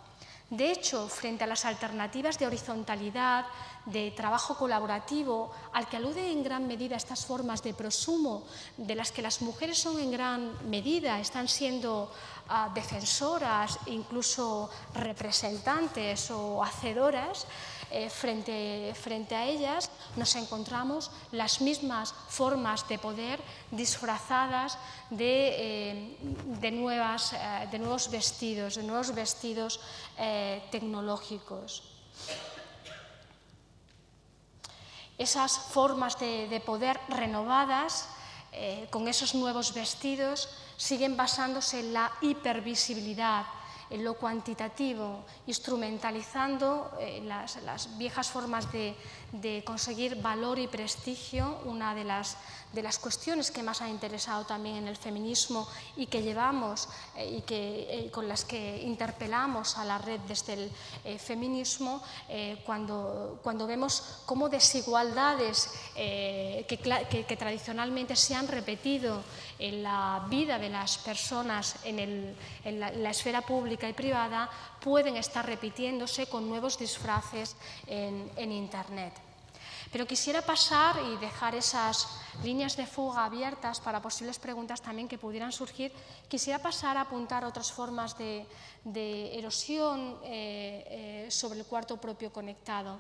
De hecho, frente a las alternativas de horizontalidad, de trabajo colaborativo, al que alude en gran medida estas formas de prosumo, de las que las mujeres son en gran medida, están siendo defensoras, incluso representantes o hacedoras, frente a ellas nos encontramos las mismas formas de poder disfrazadas de nuevos vestidos tecnológicos. Esas formas de poder renovadas, con esos nuevos vestidos, siguen basándose en la hipervisibilidad, en lo cuantitativo, instrumentalizando las viejas formas de conseguir valor y prestigio, una de las cuestiones que más ha interesado también en el feminismo y que llevamos con las que interpelamos a la red desde el feminismo, cuando vemos cómo desigualdades que tradicionalmente se han repetido en la vida de las personas en la esfera pública y privada pueden estar repitiéndose con nuevos disfraces en Internet. Pero quisiera pasar y dejar esas líneas de fuga abiertas para posibles preguntas también que pudieran surgir. Quisiera pasar a apuntar otras formas de erosión sobre el cuarto propio conectado.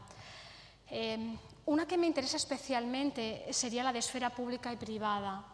Una que me interesa especialmente sería la de esfera pública y privada.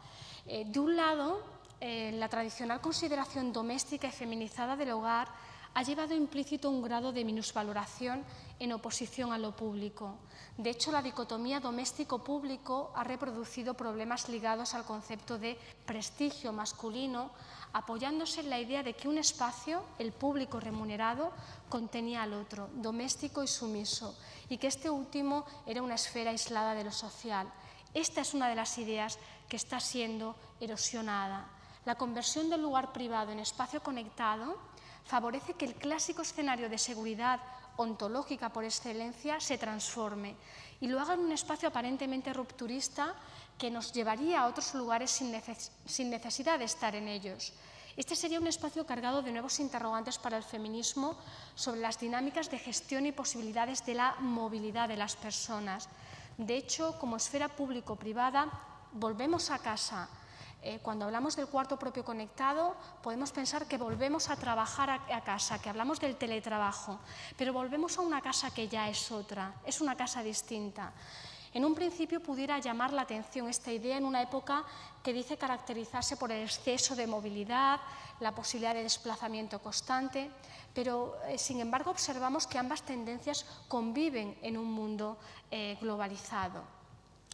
De un lado, la tradicional consideración doméstica y feminizada del hogar ha llevado implícito un grado de minusvaloración en oposición a lo público. De hecho, la dicotomía doméstico-público ha reproducido problemas ligados al concepto de prestigio masculino, apoyándose en la idea de que un espacio, el público remunerado, contenía al otro, doméstico y sumiso, y que este último era una esfera aislada de lo social. Esta es una de las ideas que está siendo erosionada. La conversión del lugar privado en espacio conectado favorece que el clásico escenario de seguridad ontológica por excelencia se transforme y lo haga en un espacio aparentemente rupturista que nos llevaría a otros lugares sin necesidad de estar en ellos. Este sería un espacio cargado de nuevos interrogantes para el feminismo sobre las dinámicas de gestión y posibilidades de la movilidad de las personas. De hecho, como esfera público-privada, volvemos a casa. Cuando hablamos del cuarto propio conectado, podemos pensar que volvemos a trabajar a casa, que hablamos del teletrabajo, pero volvemos a una casa que ya es otra, es una casa distinta. En un principio pudiera llamar la atención esta idea en una época que dice caracterizarse por el exceso de movilidad, la posibilidad de desplazamiento constante, pero sin embargo observamos que ambas tendencias conviven en un mundo globalizado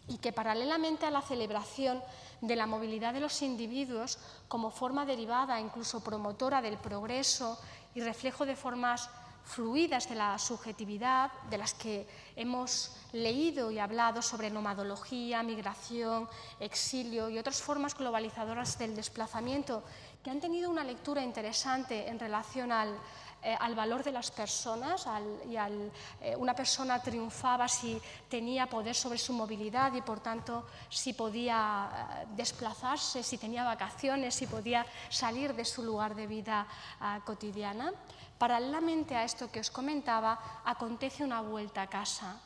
y que paralelamente a la celebración de la movilidad de los individuos como forma derivada, incluso promotora del progreso y reflejo de formas fluidas de la subjetividad, de las que hemos leído y hablado sobre nomadología, migración, exilio y otras formas globalizadoras del desplazamiento, que han tenido una lectura interesante en relación al valor de las personas, una persona triunfaba si tenía poder sobre su movilidad y por tanto si podía desplazarse, si tenía vacaciones, si podía salir de su lugar de vida cotidiana. Paralelamente a esto que os comentaba, acontece una vuelta a casa.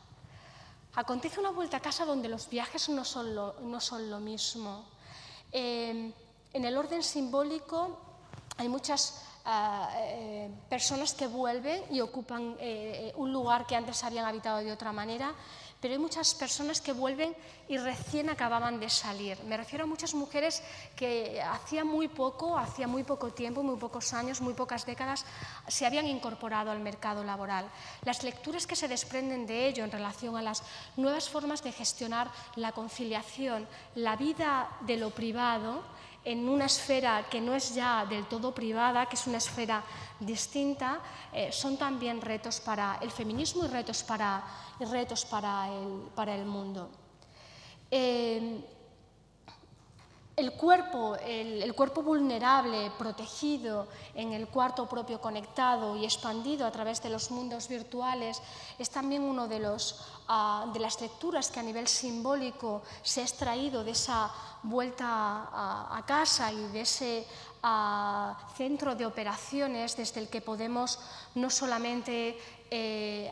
Acontece una vuelta a casa donde los viajes no son lo mismo. En el orden simbólico hay muchas personas que vuelven y ocupan un lugar que antes habían habitado de otra manera, pero hay muchas personas que vuelven y recién acababan de salir. Me refiero a muchas mujeres que hacía muy poco tiempo, muy pocos años, muy pocas décadas, se habían incorporado al mercado laboral. Las lecturas que se desprenden de ello en relación a las nuevas formas de gestionar la conciliación, la vida de lo privado, en una esfera que no es ya del todo privada, que es una esfera distinta, son también retos para el feminismo y retos para el mundo. El cuerpo vulnerable, protegido en el cuarto propio conectado y expandido a través de los mundos virtuales, es también una de las lecturas que a nivel simbólico se ha extraído de esa vuelta a casa y de ese centro de operaciones desde el que podemos no solamente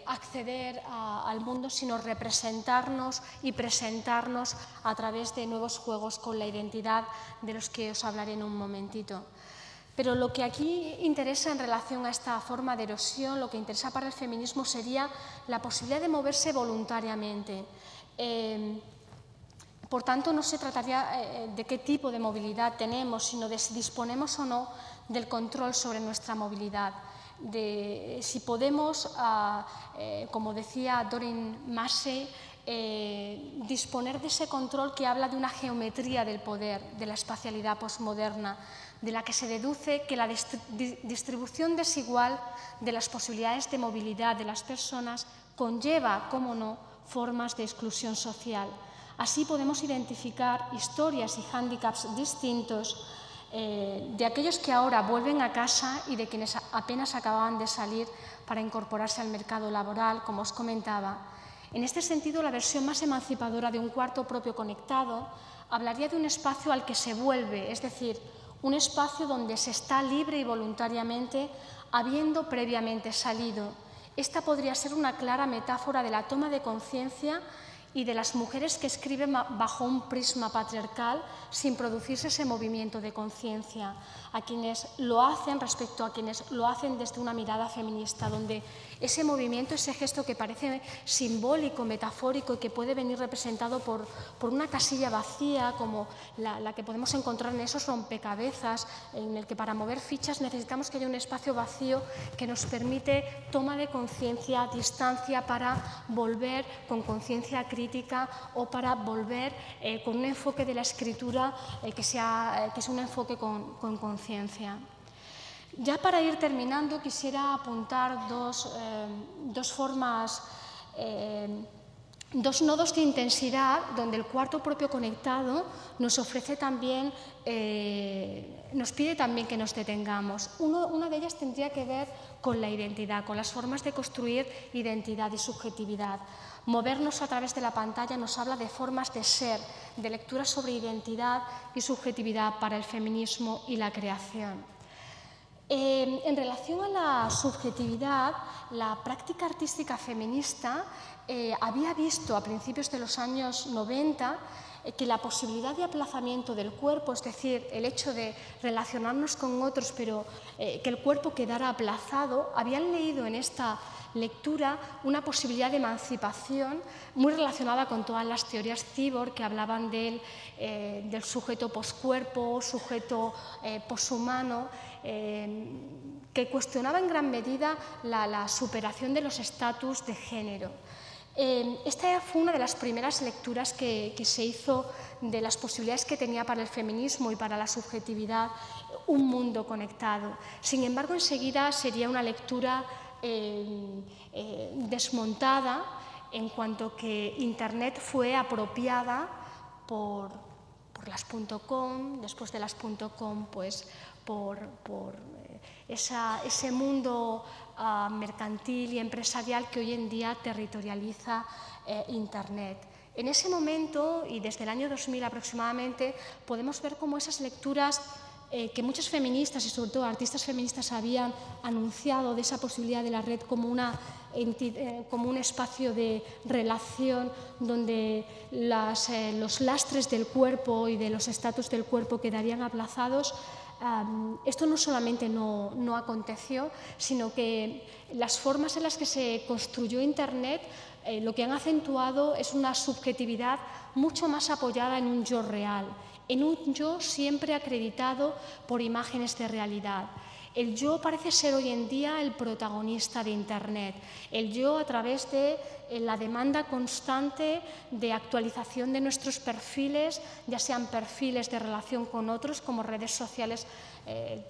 acceder al mundo, sino representarnos y presentarnos a través de nuevos juegos con la identidad de los que os hablaré en un momentito. Pero lo que aquí interesa en relación a esta forma de erosión, lo que interesa para el feminismo sería la posibilidad de moverse voluntariamente. Por tanto, no se trataría de qué tipo de movilidad tenemos, sino de si disponemos o no del control sobre nuestra movilidad, de si podemos, como decía Doreen Massey, disponer de ese control que habla de una geometría del poder, de la espacialidad posmoderna, de la que se deduce que la distribución desigual de las posibilidades de movilidad de las personas conlleva, cómo no, formas de exclusión social. Así podemos identificar historias y hándicaps distintos de aquellos que ahora vuelven a casa y de quienes apenas acababan de salir para incorporarse al mercado laboral, como os comentaba. En este sentido, la versión más emancipadora de un cuarto propio conectado hablaría de un espacio al que se vuelve, es decir, un espacio donde se está libre y voluntariamente, habiendo previamente salido. Esta podría ser una clara metáfora de la toma de conciencia y de las mujeres que escriben bajo un prisma patriarcal sin producirse ese movimiento de conciencia, a quienes lo hacen respecto a quienes lo hacen desde una mirada feminista, donde ese movimiento, ese gesto que parece simbólico, metafórico y que puede venir representado por una casilla vacía como la que podemos encontrar en esos rompecabezas, en el que para mover fichas necesitamos que haya un espacio vacío que nos permite toma de conciencia, distancia para volver con conciencia crítica o para volver con un enfoque de la escritura que sea un enfoque con conciencia. Ya para ir terminando, quisiera apuntar dos nodos de intensidad donde el cuarto propio conectado nos ofrece también, nos pide también que nos detengamos. Una de ellas tendría que ver con la identidad, con las formas de construir identidad y subjetividad. Movernos a través de la pantalla nos habla de formas de ser, de lecturas sobre identidad y subjetividad para el feminismo y la creación. En relación a la subjetividad, la práctica artística feminista había visto a principios de los años 90 que la posibilidad de aplazamiento del cuerpo, es decir, el hecho de relacionarnos con otros, pero que el cuerpo quedara aplazado, habían leído en esta lectura una posibilidad de emancipación muy relacionada con todas las teorías cyborg que hablaban del sujeto poscuerpo, sujeto poshumano, que cuestionaba en gran medida la superación de los estatus de género. Esta fue una de las primeras lecturas que se hizo de las posibilidades que tenía para el feminismo y para la subjetividad un mundo conectado. Sin embargo, enseguida sería una lectura desmontada en cuanto que Internet fue apropiada por las .com, después de las .com, pues por ese mundo mercantil y empresarial que hoy en día territorializa Internet. En ese momento, y desde el año 2000 aproximadamente, podemos ver cómo esas lecturas que muchas feministas y sobre todo artistas feministas habían anunciado de esa posibilidad de la red como un espacio de relación donde los lastres del cuerpo y de los estatus del cuerpo quedarían aplazados. Esto no solamente no aconteció, sino que las formas en las que se construyó Internet lo que han acentuado es una subjetividad mucho más apoyada en un yo real, en un yo siempre acreditado por imágenes de realidad. El yo parece ser hoy en día el protagonista de Internet, el yo a través de la demanda constante de actualización de nuestros perfiles, ya sean perfiles de relación con otros como redes sociales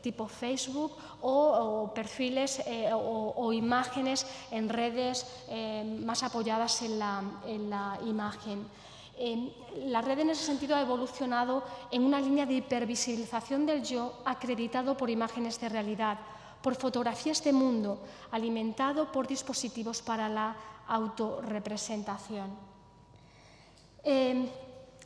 tipo Facebook o perfiles o imágenes en redes más apoyadas en la imagen. La red en ese sentido ha evolucionado en una línea de hipervisibilización del yo acreditado por imágenes de realidad, por fotografías de mundo, alimentado por dispositivos para la autorrepresentación.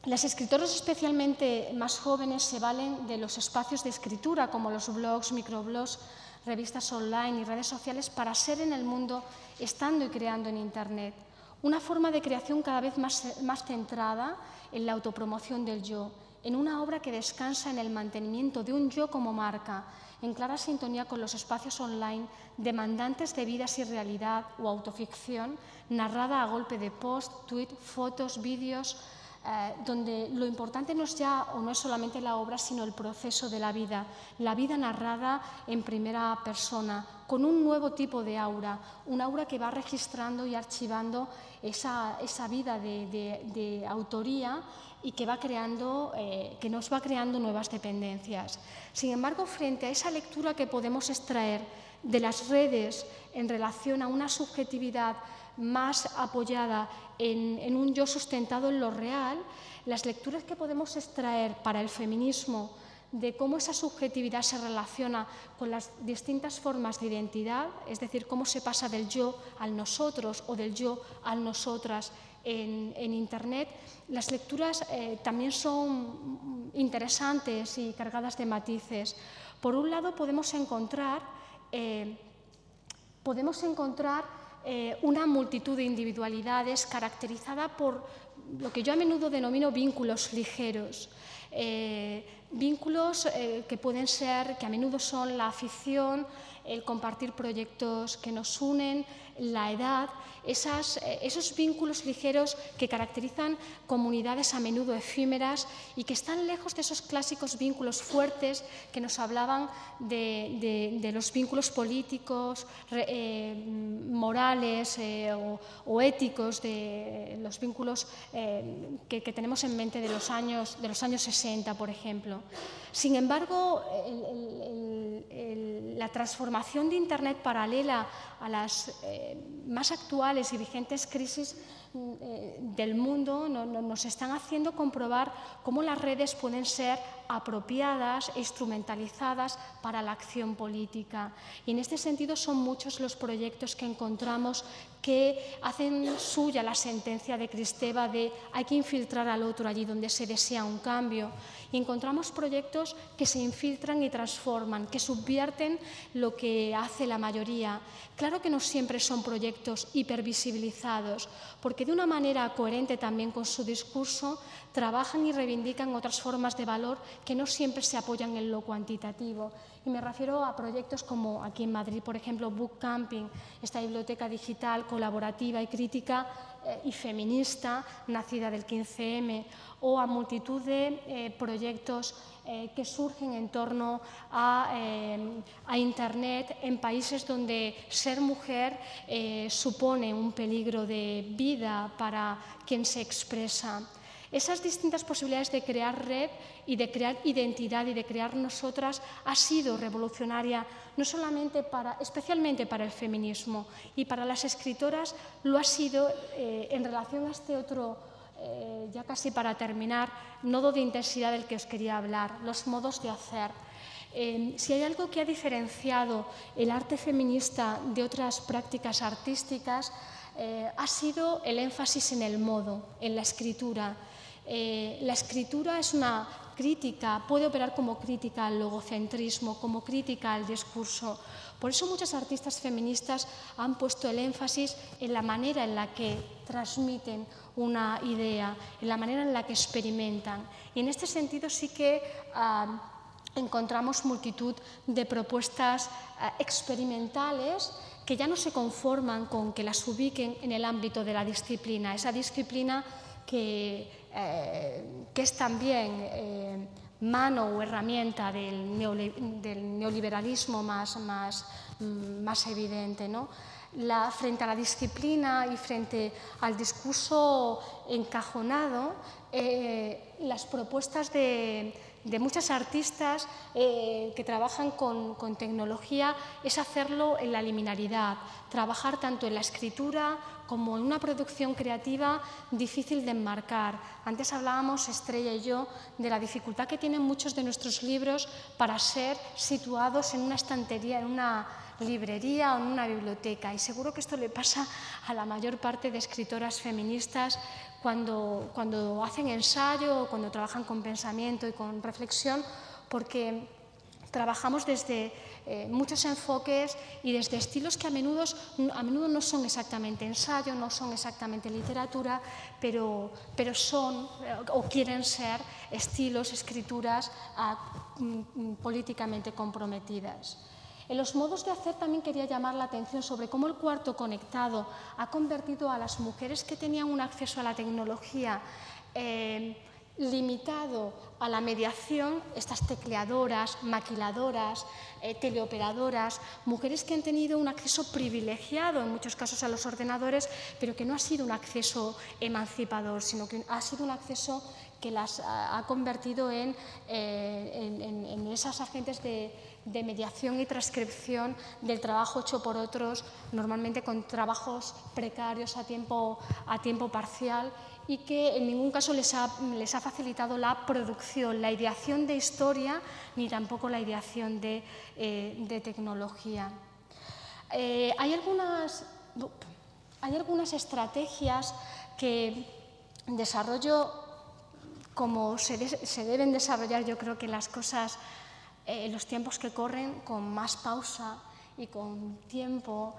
Las escritoras, especialmente más jóvenes, se valen de los espacios de escritura como los blogs, microblogs, revistas online y redes sociales para ser en el mundo estando y creando en Internet. Una forma de creación cada vez más centrada en la autopromoción del yo, en una obra que descansa en el mantenimiento de un yo como marca, en clara sintonía con los espacios online demandantes de vidas y realidad o autoficción, narrada a golpe de post, tweet, fotos, vídeos, donde lo importante no es ya o no es solamente la obra, sino el proceso de la vida narrada en primera persona, con un nuevo tipo de aura, un aura que va registrando y archivando esa vida de autoría y que nos va creando nuevas dependencias. Sin embargo, frente a esa lectura que podemos extraer de las redes en relación a una subjetividad más apoyada en un yo sustentado en lo real, las lecturas que podemos extraer para el feminismo de cómo esa subjetividad se relaciona con las distintas formas de identidad, es decir, cómo se pasa del yo al nosotros o del yo al nosotras en Internet, las lecturas también son interesantes y cargadas de matices. Por un lado, podemos encontrar una multitud de individualidades caracterizada por lo que yo a menudo denomino vínculos ligeros. Vínculos que a menudo son la afición, el compartir proyectos que nos unen, la edad, esos vínculos ligeros que caracterizan comunidades a menudo efímeras y que están lejos de esos clásicos vínculos fuertes que nos hablaban de los vínculos políticos, morales o éticos, de los vínculos que tenemos en mente de los años 60, por ejemplo. Sin embargo, la transformación de Internet paralela a las más actuales y vigentes crisis del mundo nos están haciendo comprobar cómo las redes pueden ser apropiadas e instrumentalizadas para la acción política. Y en este sentido son muchos los proyectos que encontramos que hacen suya la sentencia de Kristeva de hay que infiltrar al otro allí donde se desea un cambio. Y encontramos proyectos que se infiltran y transforman, que subvierten lo que hace la mayoría. Claro que no siempre son proyectos hipervisibilizados, porque de una manera coherente también con su discurso trabajan y reivindican otras formas de valor que no siempre se apoyan en lo cuantitativo. Y me refiero a proyectos como aquí en Madrid, por ejemplo, Book Camping, esta biblioteca digital colaborativa y crítica y feminista nacida del 15M, o a multitud de proyectos que surgen en torno a Internet en países donde ser mujer supone un peligro de vida para quien se expresa. Esas distintas posibilidades de crear red y de crear identidad y de crear nosotras ha sido revolucionaria, no solamente especialmente para el feminismo, y para las escritoras lo ha sido en relación a este otro, ya casi para terminar, nodo de intensidad del que os quería hablar, los modos de hacer. Si hay algo que ha diferenciado el arte feminista de otras prácticas artísticas, ha sido el énfasis en el modo, en la escritura. La escritura es una crítica, puede operar como crítica al logocentrismo, como crítica al discurso. Por eso muchas artistas feministas han puesto el énfasis en la manera en la que transmiten una idea, en la manera en la que experimentan. Y en este sentido sí que encontramos multitud de propuestas experimentales que ya no se conforman con que las ubiquen en el ámbito de la disciplina, esa disciplina que es también mano o herramienta del neoliberalismo más evidente, ¿no? Frente a la disciplina y frente al discurso encajonado, las propuestas de muchas artistas que trabajan con tecnología es hacerlo en la liminaridad, trabajar tanto en la escritura como en una producción creativa difícil de enmarcar. Antes hablábamos, Estrella y yo, de la dificultad que tienen muchos de nuestros libros para ser situados en una estantería, en una librería o en una biblioteca. Y seguro que esto le pasa a la mayor parte de escritoras feministas cuando hacen ensayo o cuando trabajan con pensamiento y con reflexión, porque trabajamos desde muchos enfoques y desde estilos que a menudo no son exactamente ensayo, no son exactamente literatura, pero son o quieren ser estilos, escrituras políticamente comprometidas. En los modos de hacer también quería llamar la atención sobre cómo el cuarto conectado ha convertido a las mujeres que tenían un acceso a la tecnología limitado a la mediación, estas tecleadoras, maquiladoras, teleoperadoras, mujeres que han tenido un acceso privilegiado en muchos casos a los ordenadores, pero que no ha sido un acceso emancipador, sino que ha sido un acceso que las ha convertido en esas agentes de mediación y transcripción del trabajo hecho por otros, normalmente con trabajos precarios a tiempo parcial, y que en ningún caso les ha facilitado la producción, la ideación de historia, ni tampoco la ideación de tecnología. Hay algunas estrategias que desarrollo como se deben desarrollar, yo creo que las cosas en los tiempos que corren, con más pausa y con tiempo.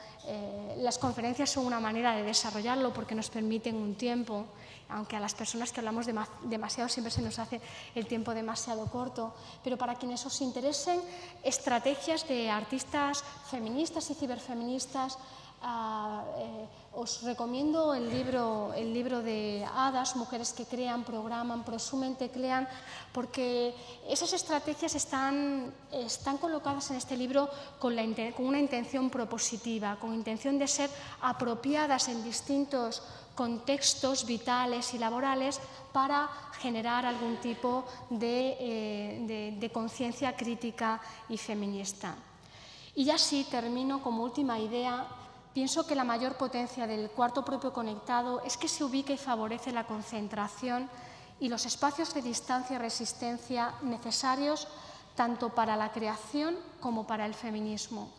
Las conferencias son una manera de desarrollarlo porque nos permiten un tiempo, aunque a las personas que hablamos demasiado siempre se nos hace el tiempo demasiado corto. Pero para quienes os interesen estrategias de artistas feministas y ciberfeministas, os recomiendo el libro de Hadas, Mujeres que crean, programan, prosumen, teclean, porque esas estrategias están colocadas en este libro con una intención propositiva, con intención de ser apropiadas en distintos contextos vitales y laborales para generar algún tipo de conciencia crítica y feminista. Y ya sí, termino como última idea. Pienso que la mayor potencia del cuarto propio conectado es que se ubica y favorece la concentración y los espacios de distancia y resistencia necesarios tanto para la creación como para el feminismo.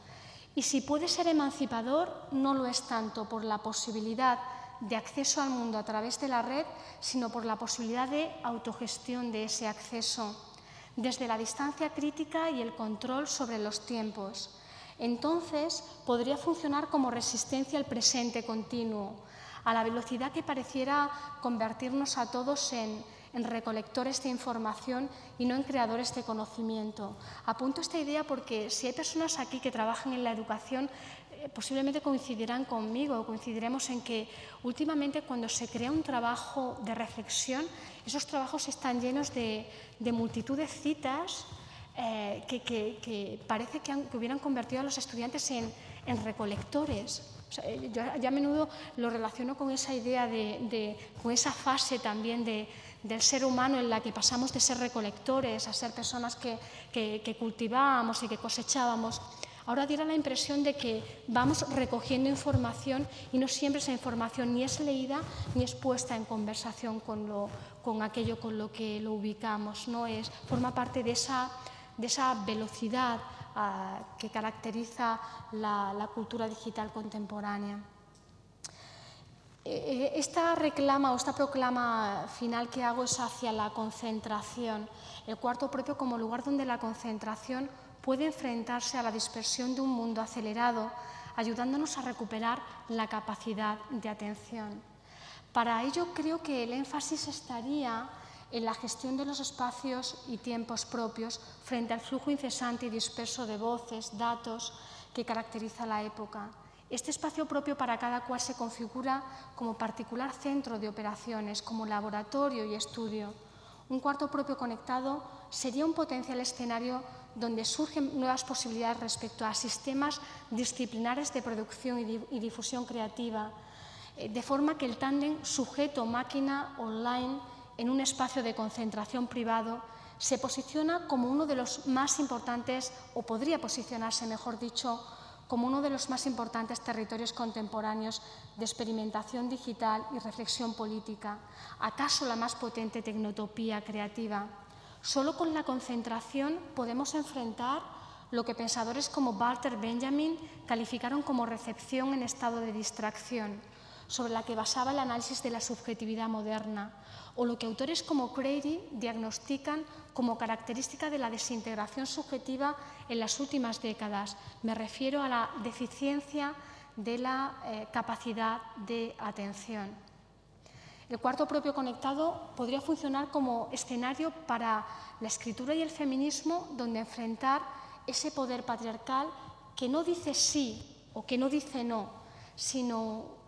Y si puede ser emancipador, no lo es tanto por la posibilidad de acceso al mundo a través de la red, sino por la posibilidad de autogestión de ese acceso, desde la distancia crítica y el control sobre los tiempos. Entonces, podría funcionar como resistencia al presente continuo, a la velocidad que pareciera convertirnos a todos en recolectores de información y no en creadores de conocimiento. Apunto esta idea porque si hay personas aquí que trabajan en la educación, posiblemente coincidirán conmigo, coincidiremos en que últimamente cuando se crea un trabajo de reflexión, esos trabajos están llenos de multitud de citas que parece que hubieran convertido a los estudiantes en recolectores. O sea, yo a menudo lo relaciono con esa idea con esa fase también del ser humano en la que pasamos de ser recolectores a ser personas que cultivábamos y que cosechábamos. Ahora diera la impresión de que vamos recogiendo información y no siempre esa información ni es leída ni es puesta en conversación con aquello con lo que lo ubicamos, ¿no? Forma parte de esa velocidad que caracteriza la cultura digital contemporánea. Esta reclama o esta proclama final que hago es hacia la concentración. El cuarto propio como lugar donde la concentración puede enfrentarse a la dispersión de un mundo acelerado, ayudándonos a recuperar la capacidad de atención. Para ello creo que el énfasis estaría en la gestión de los espacios y tiempos propios frente al flujo incesante y disperso de voces, datos que caracteriza la época. Este espacio propio para cada cual se configura como particular centro de operaciones, como laboratorio y estudio. Un cuarto propio conectado sería un potencial escenario donde surgen nuevas posibilidades respecto a sistemas disciplinares de producción y difusión creativa, de forma que el tándem sujeto-máquina online en un espacio de concentración privado se posiciona como uno de los más importantes, o podría posicionarse, mejor dicho, como uno de los más importantes territorios contemporáneos de experimentación digital y reflexión política, acaso la más potente tecnotopía creativa. Solo con la concentración podemos enfrentar lo que pensadores como Walter Benjamin calificaron como recepción en estado de distracción, sobre la que basaba el análisis de la subjetividad moderna, o lo que autores como Crady diagnostican como característica de la desintegración subjetiva en las últimas décadas. Me refiero a la deficiencia de la capacidad de atención. El cuarto propio conectado podría funcionar como escenario para la escritura y el feminismo, donde enfrentar ese poder patriarcal que no dice sí o que no dice no, sino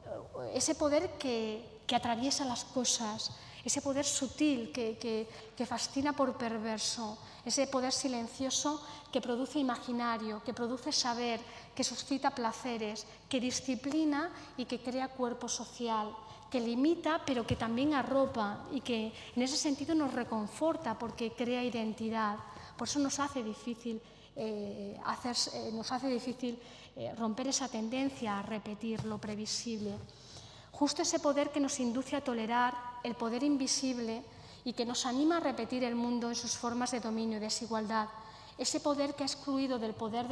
ese poder que atraviesa las cosas, ese poder sutil que fascina por perverso, ese poder silencioso que produce imaginario, que produce saber, que suscita placeres, que disciplina y que crea cuerpo social, que limita pero que también arropa y que en ese sentido nos reconforta porque crea identidad. Por eso nos hace difícil romper esa tendencia a repetir lo previsible. Justo ese poder que nos induce a tolerar el poder invisible y que nos anima a repetir el mundo en sus formas de dominio y desigualdad. Ese poder que ha excluido del poder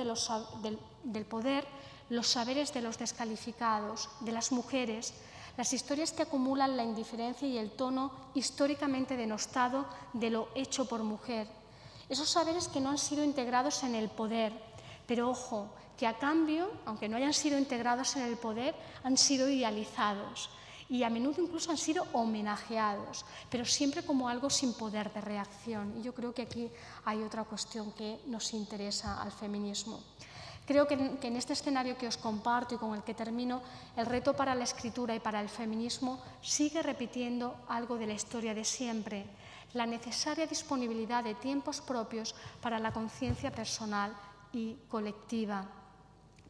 los saberes de los descalificados, de las mujeres, las historias que acumulan la indiferencia y el tono históricamente denostado de lo hecho por mujer. Esos saberes que no han sido integrados en el poder, pero ojo, que a cambio, aunque no hayan sido integrados en el poder, han sido idealizados y a menudo incluso han sido homenajeados, pero siempre como algo sin poder de reacción. Y yo creo que aquí hay otra cuestión que nos interesa al feminismo. Creo que en este escenario que os comparto y con el que termino, el reto para la escritura y para el feminismo sigue repitiendo algo de la historia de siempre, la necesaria disponibilidad de tiempos propios para la conciencia personal y colectiva.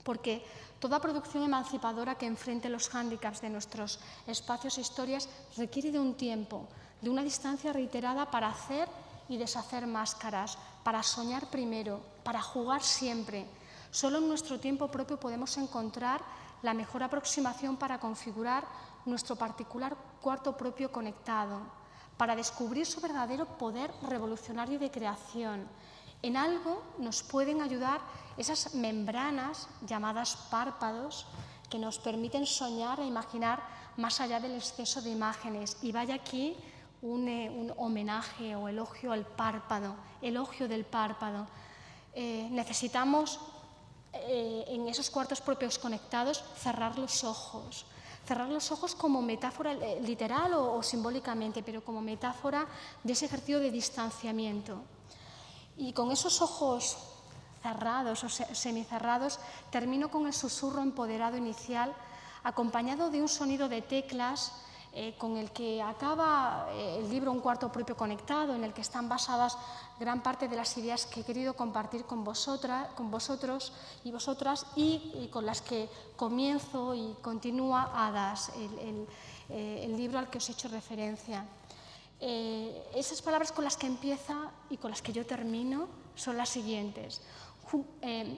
Porque toda producción emancipadora que enfrente los hándicaps de nuestros espacios e historias requiere de un tiempo, de una distancia reiterada para hacer y deshacer máscaras, para soñar primero, para jugar siempre. Solo en nuestro tiempo propio podemos encontrar la mejor aproximación para configurar nuestro particular cuarto propio conectado, para descubrir su verdadero poder revolucionario de creación. En algo nos pueden ayudar esas membranas llamadas párpados que nos permiten soñar e imaginar más allá del exceso de imágenes. Y vaya aquí un homenaje o elogio al párpado, elogio del párpado. Necesitamos en esos cuartos propios conectados cerrar los ojos como metáfora literal o simbólicamente, pero como metáfora de ese ejercicio de distanciamiento. Y con esos ojos cerrados o semicerrados termino con el susurro empoderado inicial, acompañado de un sonido de teclas con el que acaba el libro Un cuarto propio conectado, en el que están basadas gran parte de las ideas que he querido compartir con vosotros y vosotras y con las que comienzo y continúa Hadas, el libro al que os he hecho referencia. Esas palabras con las que empieza y con las que yo termino son las siguientes.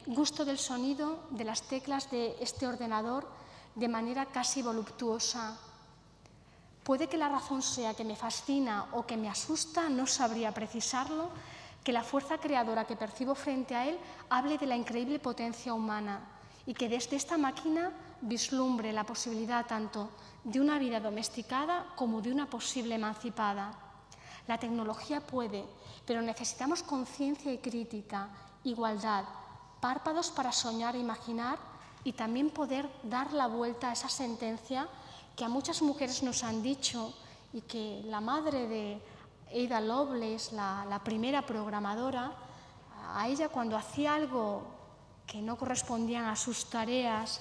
Gusto del sonido de las teclas de este ordenador de manera casi voluptuosa. Puede que la razón sea que me fascina o que me asusta, no sabría precisarlo, que la fuerza creadora que percibo frente a él hable de la increíble potencia humana y que desde esta máquina vislumbre la posibilidad tanto de una vida domesticada como de una posible emancipada. La tecnología puede, pero necesitamos conciencia y crítica, igualdad, párpados para soñar e imaginar y también poder dar la vuelta a esa sentencia que a muchas mujeres nos han dicho y que la madre de Ada Lovelace, la primera programadora, a ella cuando hacía algo que no correspondían a sus tareas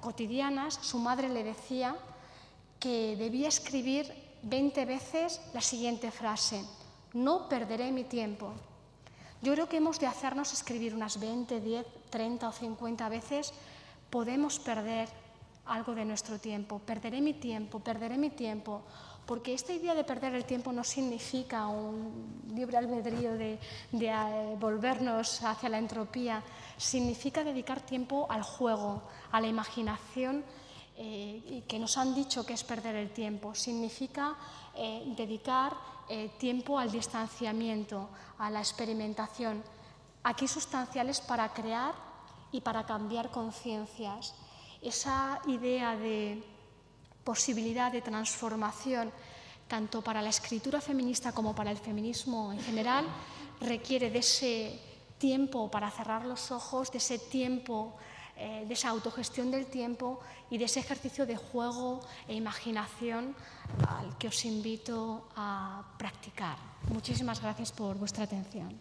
cotidianas, su madre le decía que debía escribir 20 veces la siguiente frase: no perderé mi tiempo. Yo creo que hemos de hacernos escribir unas 20, 10, 30 o 50 veces. Podemos perder algo de nuestro tiempo. Perderé mi tiempo, porque esta idea de perder el tiempo no significa un libre albedrío de volvernos hacia la entropía, significa dedicar tiempo al juego, a la imaginación, que nos han dicho que es perder el tiempo. Significa dedicar tiempo al distanciamiento, a la experimentación, aquí sustanciales para crear y para cambiar conciencias. Esa idea de posibilidad de transformación, tanto para la escritura feminista como para el feminismo en general, requiere de ese tiempo para cerrar los ojos, de ese tiempo, de esa autogestión del tiempo y de ese ejercicio de juego e imaginación al que os invito a practicar. Muchísimas gracias por vuestra atención.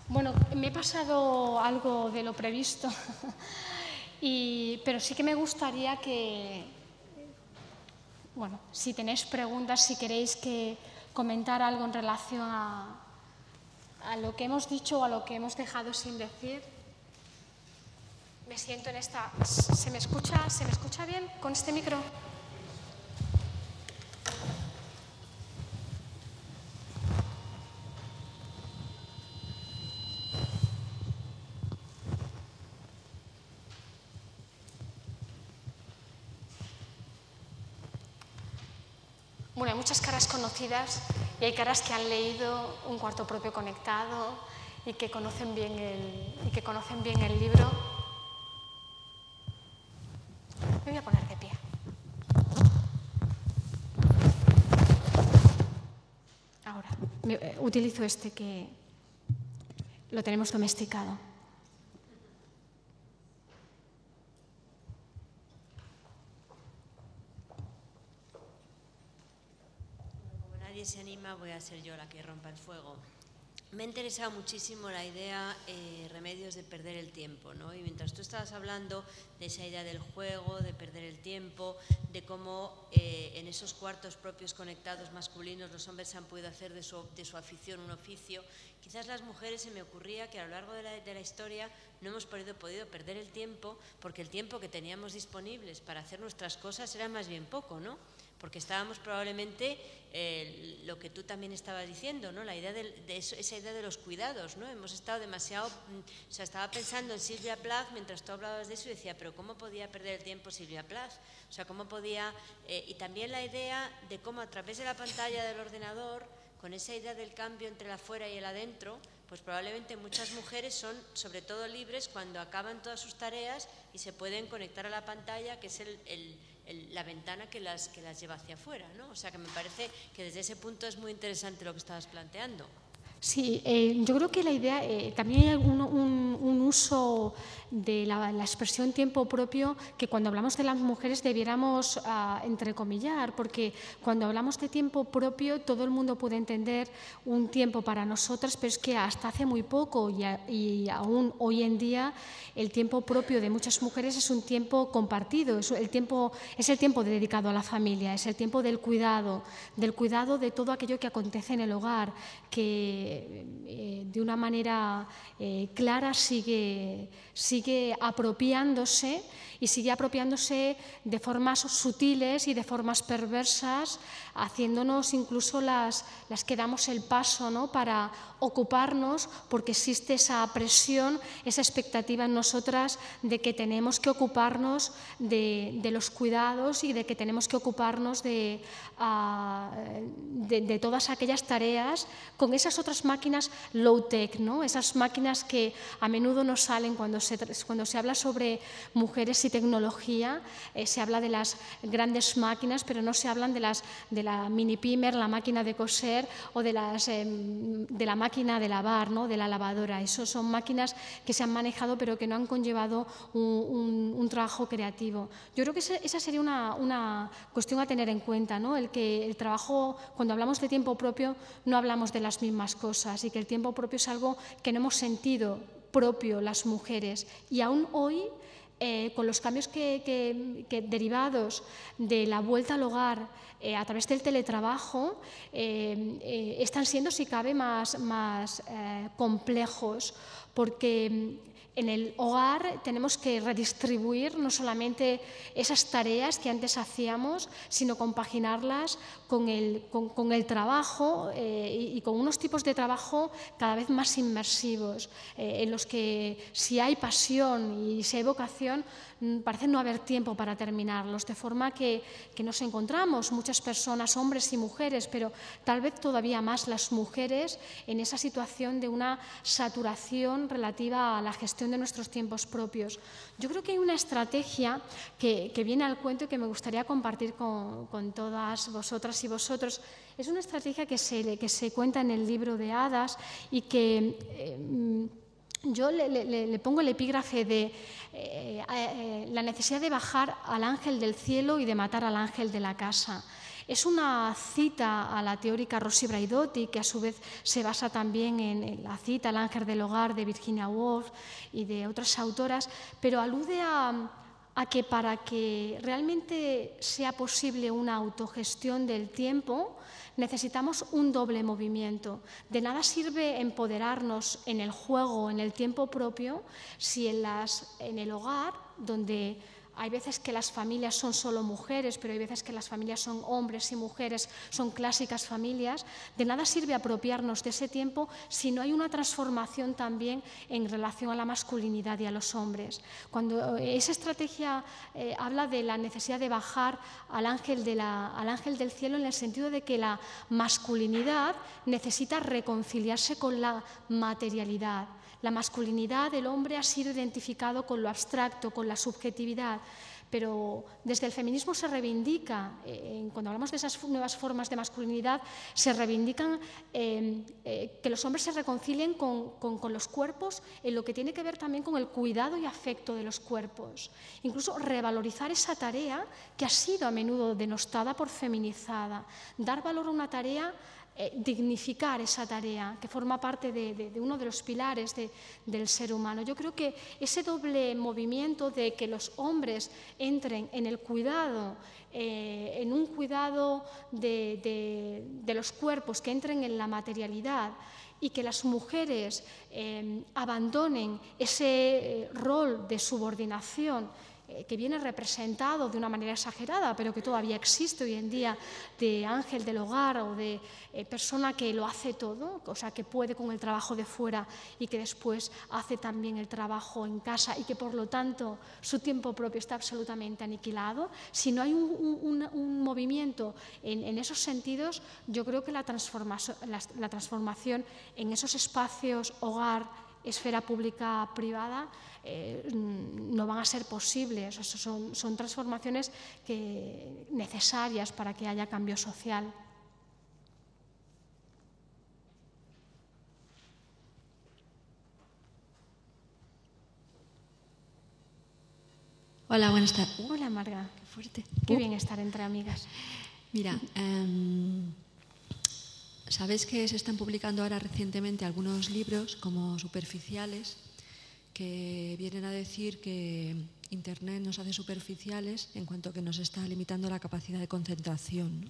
Bueno, me he pasado algo de lo previsto, pero sí que me gustaría que, bueno, si tenéis preguntas, si queréis comentar algo en relación a lo que hemos dicho o a lo que hemos dejado sin decir. Me siento en esta... ¿Se me escucha bien con este micro? Bueno, hay muchas caras conocidas y hay caras que han leído Un cuarto propio conectado y que conocen bien el libro. Me voy a poner de pie. Ahora, utilizo este que lo tenemos domesticado. Se anima, voy a ser yo la que rompa el fuego. Me ha interesado muchísimo la idea, Remedios, de perder el tiempo, ¿no? Y mientras tú estabas hablando de esa idea del juego, de perder el tiempo, de cómo en esos cuartos propios conectados masculinos los hombres han podido hacer de su afición un oficio, quizás las mujeres, se me ocurría que a lo largo de la historia no hemos podido perder el tiempo, porque el tiempo que teníamos disponibles para hacer nuestras cosas era más bien poco, ¿no? Porque estábamos probablemente, lo que tú también estabas diciendo, ¿no? La idea esa idea de los cuidados, ¿no? Hemos estado demasiado, o sea, estaba pensando en Sylvia Plath mientras tú hablabas de eso y decía, pero ¿cómo podía perder el tiempo Sylvia Plath? O sea, ¿cómo podía? Y también la idea de cómo a través de la pantalla del ordenador, con esa idea del cambio entre el afuera y el adentro, pues probablemente muchas mujeres son sobre todo libres cuando acaban todas sus tareas y se pueden conectar a la pantalla, que es la ventana que las lleva hacia afuera, ¿no? O sea, que me parece que desde ese punto es muy interesante lo que estabas planteando. Sí, yo creo que la idea, también hay un uso de la expresión tiempo propio que cuando hablamos de las mujeres debiéramos entrecomillar, porque cuando hablamos de tiempo propio todo el mundo puede entender un tiempo para nosotras, pero es que hasta hace muy poco y aún hoy en día el tiempo propio de muchas mujeres es un tiempo compartido, es el tiempo dedicado a la familia, es el tiempo del cuidado de todo aquello que acontece en el hogar, que de una manera clara sigue sigue apropiándose de formas sutiles y de formas perversas, haciéndonos incluso las que damos el paso, ¿no?, para ocuparnos, porque existe esa presión, esa expectativa en nosotras de que tenemos que ocuparnos de los cuidados y de que tenemos que ocuparnos de todas aquellas tareas con esas otras máquinas low-tech, ¿no?, esas máquinas que a menudo nos salen cuando se habla sobre mujeres y tecnología. Se habla de las grandes máquinas, pero no se hablan de la mini pimer, la máquina de coser o de la máquina de lavar, ¿no?, de la lavadora. Eso son máquinas que se han manejado pero que no han conllevado un trabajo creativo. Yo creo que esa sería una cuestión a tener en cuenta, ¿no?, el que el trabajo, cuando hablamos de tiempo propio, no hablamos de las mismas cosas, y que el tiempo propio es algo que no hemos sentido propio las mujeres, y aún hoy, con los cambios que derivados de la vuelta al hogar a través del teletrabajo, están siendo, si cabe, más complejos, porque en el hogar tenemos que redistribuir no solamente esas tareas que antes hacíamos, sino compaginarlas con el trabajo, y con unos tipos de trabajo cada vez más inmersivos, en los que, si hay pasión y si hay vocación, parece no haber tiempo para terminarlos, de forma que nos encontramos muchas personas, hombres y mujeres, pero tal vez todavía más las mujeres, en esa situación de una saturación relativa a la gestión de nuestros tiempos propios. Yo creo que hay una estrategia que viene al cuento y que me gustaría compartir con todas vosotras y vosotros. Es una estrategia que se cuenta en el libro de Hadas, y que yo le pongo el epígrafe de la necesidad de bajar al ángel del cielo y de matar al ángel de la casa. Es una cita a la teórica Rosy Braidotti, que a su vez se basa también en la cita al ángel del hogar de Virginia Woolf y de otras autoras, pero alude a que para que realmente sea posible una autogestión del tiempo, necesitamos un doble movimiento. De nada sirve empoderarnos en el juego, en el tiempo propio, si en el hogar, donde hay veces que las familias son solo mujeres, pero hay veces que las familias son hombres y mujeres, son clásicas familias, de nada sirve apropiarnos de ese tiempo si no hay una transformación también en relación a la masculinidad y a los hombres. Cuando esa estrategia habla de la necesidad de bajar al ángel del cielo, en el sentido de que la masculinidad necesita reconciliarse con la materialidad. La masculinidad del hombre ha sido identificado con lo abstracto, con la subjetividad, pero desde el feminismo se reivindica, cuando hablamos de esas nuevas formas de masculinidad, se reivindican que los hombres se reconcilien con los cuerpos, en lo que tiene que ver también con el cuidado y afecto de los cuerpos. Incluso revalorizar esa tarea que ha sido a menudo denostada por feminizada, dar valor a una tarea, dignificar esa tarea que forma parte de uno de los pilares del ser humano. Yo creo que ese doble movimiento de que los hombres entren en el cuidado, en un cuidado de los cuerpos, que entren en la materialidad, y que las mujeres abandonen ese rol de subordinación que viene representado de una manera exagerada, pero que todavía existe hoy en día, de ángel del hogar o de persona que lo hace todo, o sea, que puede con el trabajo de fuera y que después hace también el trabajo en casa, y que por lo tanto su tiempo propio está absolutamente aniquilado. Si no hay un movimiento en esos sentidos, yo creo que la transformación en esos espacios, hogar, esfera pública, privada, no van a ser posibles. Son transformaciones necesarias para que haya cambio social. Hola, buenas tardes. Hola, Marga. Qué fuerte. Qué bien estar entre amigas. Mira, sabes que se están publicando ahora recientemente algunos libros como superficiales, que vienen a decir que Internet nos hace superficiales en cuanto que nos está limitando la capacidad de concentración.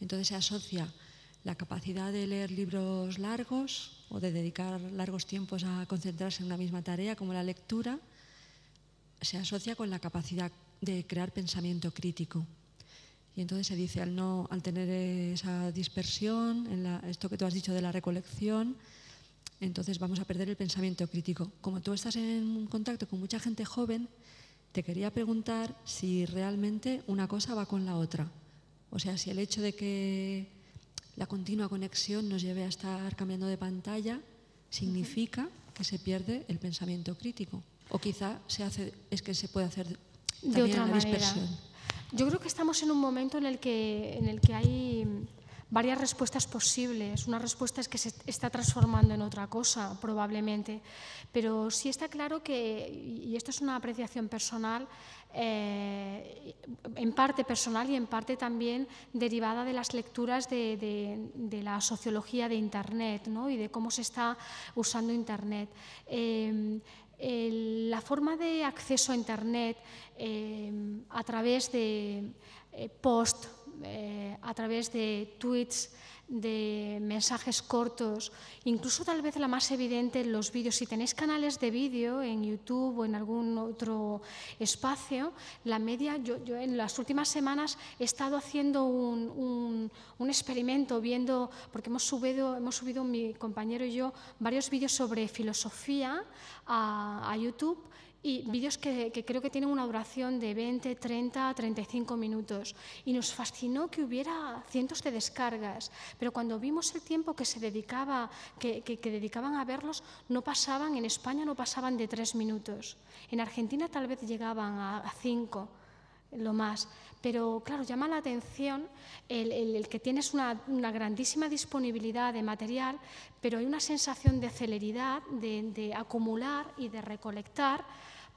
Entonces se asocia la capacidad de leer libros largos o de dedicar largos tiempos a concentrarse en una misma tarea, como la lectura, se asocia con la capacidad de crear pensamiento crítico. Y entonces se dice, al tener esa dispersión, esto que tú has dicho de la recolección, entonces vamos a perder el pensamiento crítico. Como tú estás en contacto con mucha gente joven, te quería preguntar si realmente una cosa va con la otra. O sea, si el hecho de que la continua conexión nos lleve a estar cambiando de pantalla significa que se pierde el pensamiento crítico. O quizá es que se puede hacer de también otra la manera. dispersión. Yo creo que estamos en un momento en el que hay varias respuestas posibles. Una respuesta es que se está transformando en otra cosa, probablemente. Pero sí está claro que, y esto es una apreciación personal, en parte personal y en parte también derivada de las lecturas de la sociología de Internet, ¿no? Y de cómo se está usando Internet. La forma de acceso a Internet a través de posts, a través de tweets, de mensajes cortos, incluso tal vez la más evidente en los vídeos. Si tenéis canales de vídeo en YouTube o en algún otro espacio, la media, yo en las últimas semanas he estado haciendo un experimento viendo, porque hemos subido mi compañero y yo varios vídeos sobre filosofía a YouTube, y vídeos que creo que tienen una duración de 20, 30, 35 minutos. Y nos fascinó que hubiera cientos de descargas, pero cuando vimos el tiempo que se dedicaba, que dedicaban a verlos, en España no pasaban de 3 minutos. En Argentina tal vez llegaban a 5, lo más. Pero claro, llama la atención el que tienes una grandísima disponibilidad de material, pero hay una sensación de celeridad, de acumular y de recolectar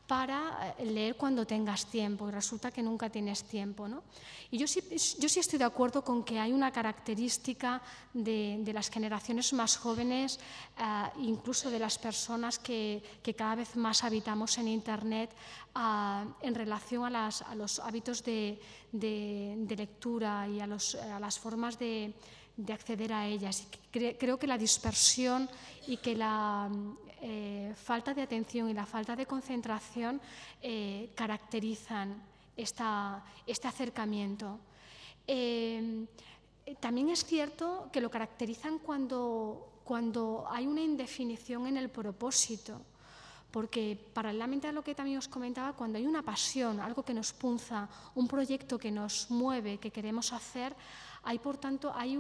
para leer cuando tengas tiempo, y resulta que nunca tienes tiempo, ¿no? Y yo sí estoy de acuerdo con que hay una característica de las generaciones más jóvenes, incluso de las personas que cada vez más habitamos en Internet, en relación a los hábitos de lectura y a las formas de acceder a ellas. Creo que la dispersión y que la falta de atención y la falta de concentración caracterizan este acercamiento. También es cierto que lo caracterizan cuando hay una indefinición en el propósito, porque paralelamente a lo que también os comentaba, cuando hay una pasión, algo que nos punza, un proyecto que nos mueve, que queremos hacer, por tanto, hay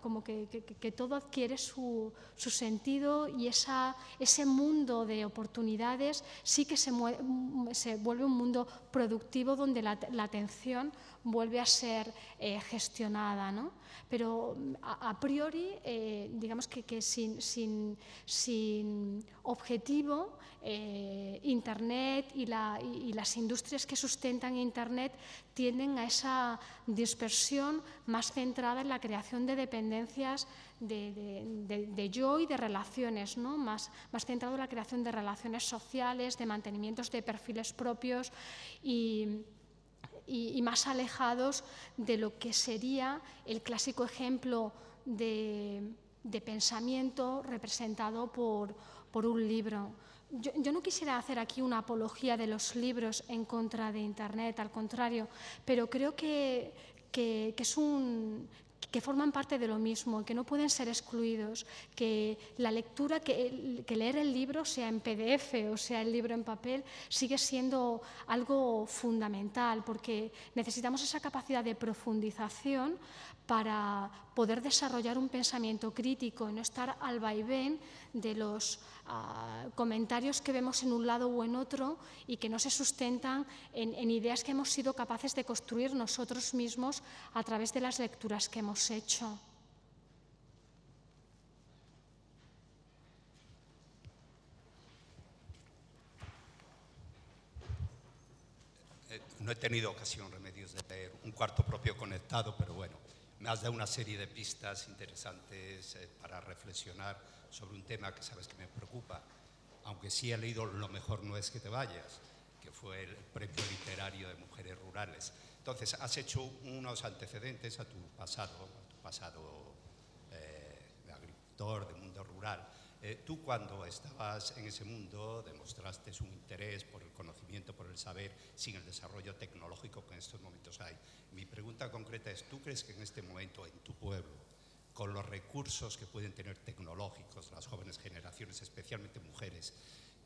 como que todo adquiere su sentido, y ese mundo de oportunidades sí que se vuelve un mundo productivo, donde la atención vuelve a ser gestionada, ¿no? Pero a priori, digamos que sin objetivo, Internet y las industrias que sustentan Internet tienden a esa dispersión más centrada en la creación de dependencias de yo y de relaciones, ¿no? Más centrado en la creación de relaciones sociales, de mantenimientos de perfiles propios y más alejados de lo que sería el clásico ejemplo de pensamiento representado por un libro. Yo no quisiera hacer aquí una apología de los libros en contra de Internet, al contrario, pero creo que forman parte de lo mismo, que no pueden ser excluidos, que la lectura, que leer el libro, sea en PDF o sea el libro en papel, sigue siendo algo fundamental, porque necesitamos esa capacidad de profundización para poder desarrollar un pensamiento crítico y no estar al vaivén de los comentarios que vemos en un lado o en otro, y que no se sustentan en ideas que hemos sido capaces de construir nosotros mismos a través de las lecturas que hemos hecho. No he tenido ocasión, Remedios, de leer Un cuarto propio conectado, pero bueno, me has dado una serie de pistas interesantes para reflexionar sobre un tema que sabes que me preocupa, aunque sí he leído Lo mejor no es que te vayas, que fue el premio literario de mujeres rurales. Entonces, has hecho unos antecedentes a tu pasado de agricultor, de mundo rural. Tú cuando estabas en ese mundo demostraste un interés por el conocimiento, por el saber, sin el desarrollo tecnológico que en estos momentos hay. Mi pregunta concreta es, ¿tú crees que en este momento en tu pueblo, con los recursos que pueden tener tecnológicos las jóvenes generaciones, especialmente mujeres,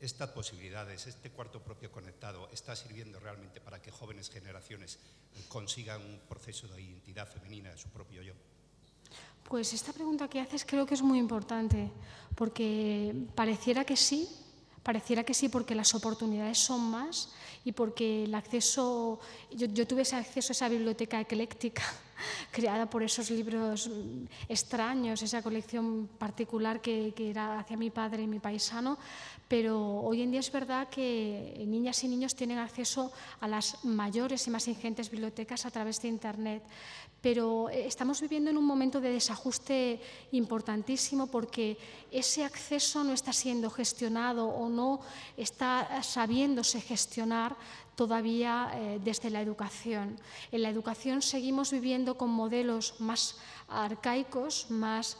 estas posibilidades, este cuarto propio conectado, está sirviendo realmente para que jóvenes generaciones consigan un proceso de identidad femenina de su propio yo? Pues esta pregunta que haces creo que es muy importante, porque pareciera que sí porque las oportunidades son más y porque el acceso, yo tuve ese acceso a esa biblioteca ecléctica creada por esos libros extraños, esa colección particular que era hacia mi padre y mi paisano, pero hoy en día es verdad que niñas y niños tienen acceso a las mayores y más ingentes bibliotecas a través de Internet. Pero estamos viviendo en un momento de desajuste importantísimo porque ese acceso no está siendo gestionado o no está sabiéndose gestionar todavía desde la educación. En la educación seguimos viviendo con modelos más arcaicos, más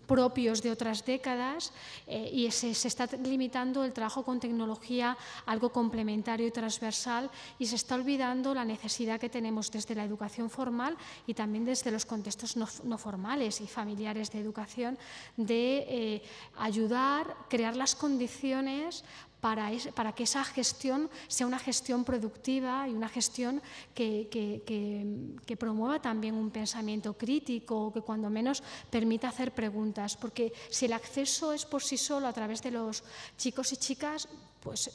propios de otras décadas y se está limitando el trabajo con tecnología a algo complementario y transversal y se está olvidando la necesidad que tenemos desde la educación formal y también desde los contextos no formales y familiares de educación de ayudar, crear las condiciones para que esa gestión sea una gestión productiva y una gestión que promueva también un pensamiento crítico, que cuando menos permita hacer preguntas. Porque si el acceso es por sí solo a través de los chicos y chicas, pues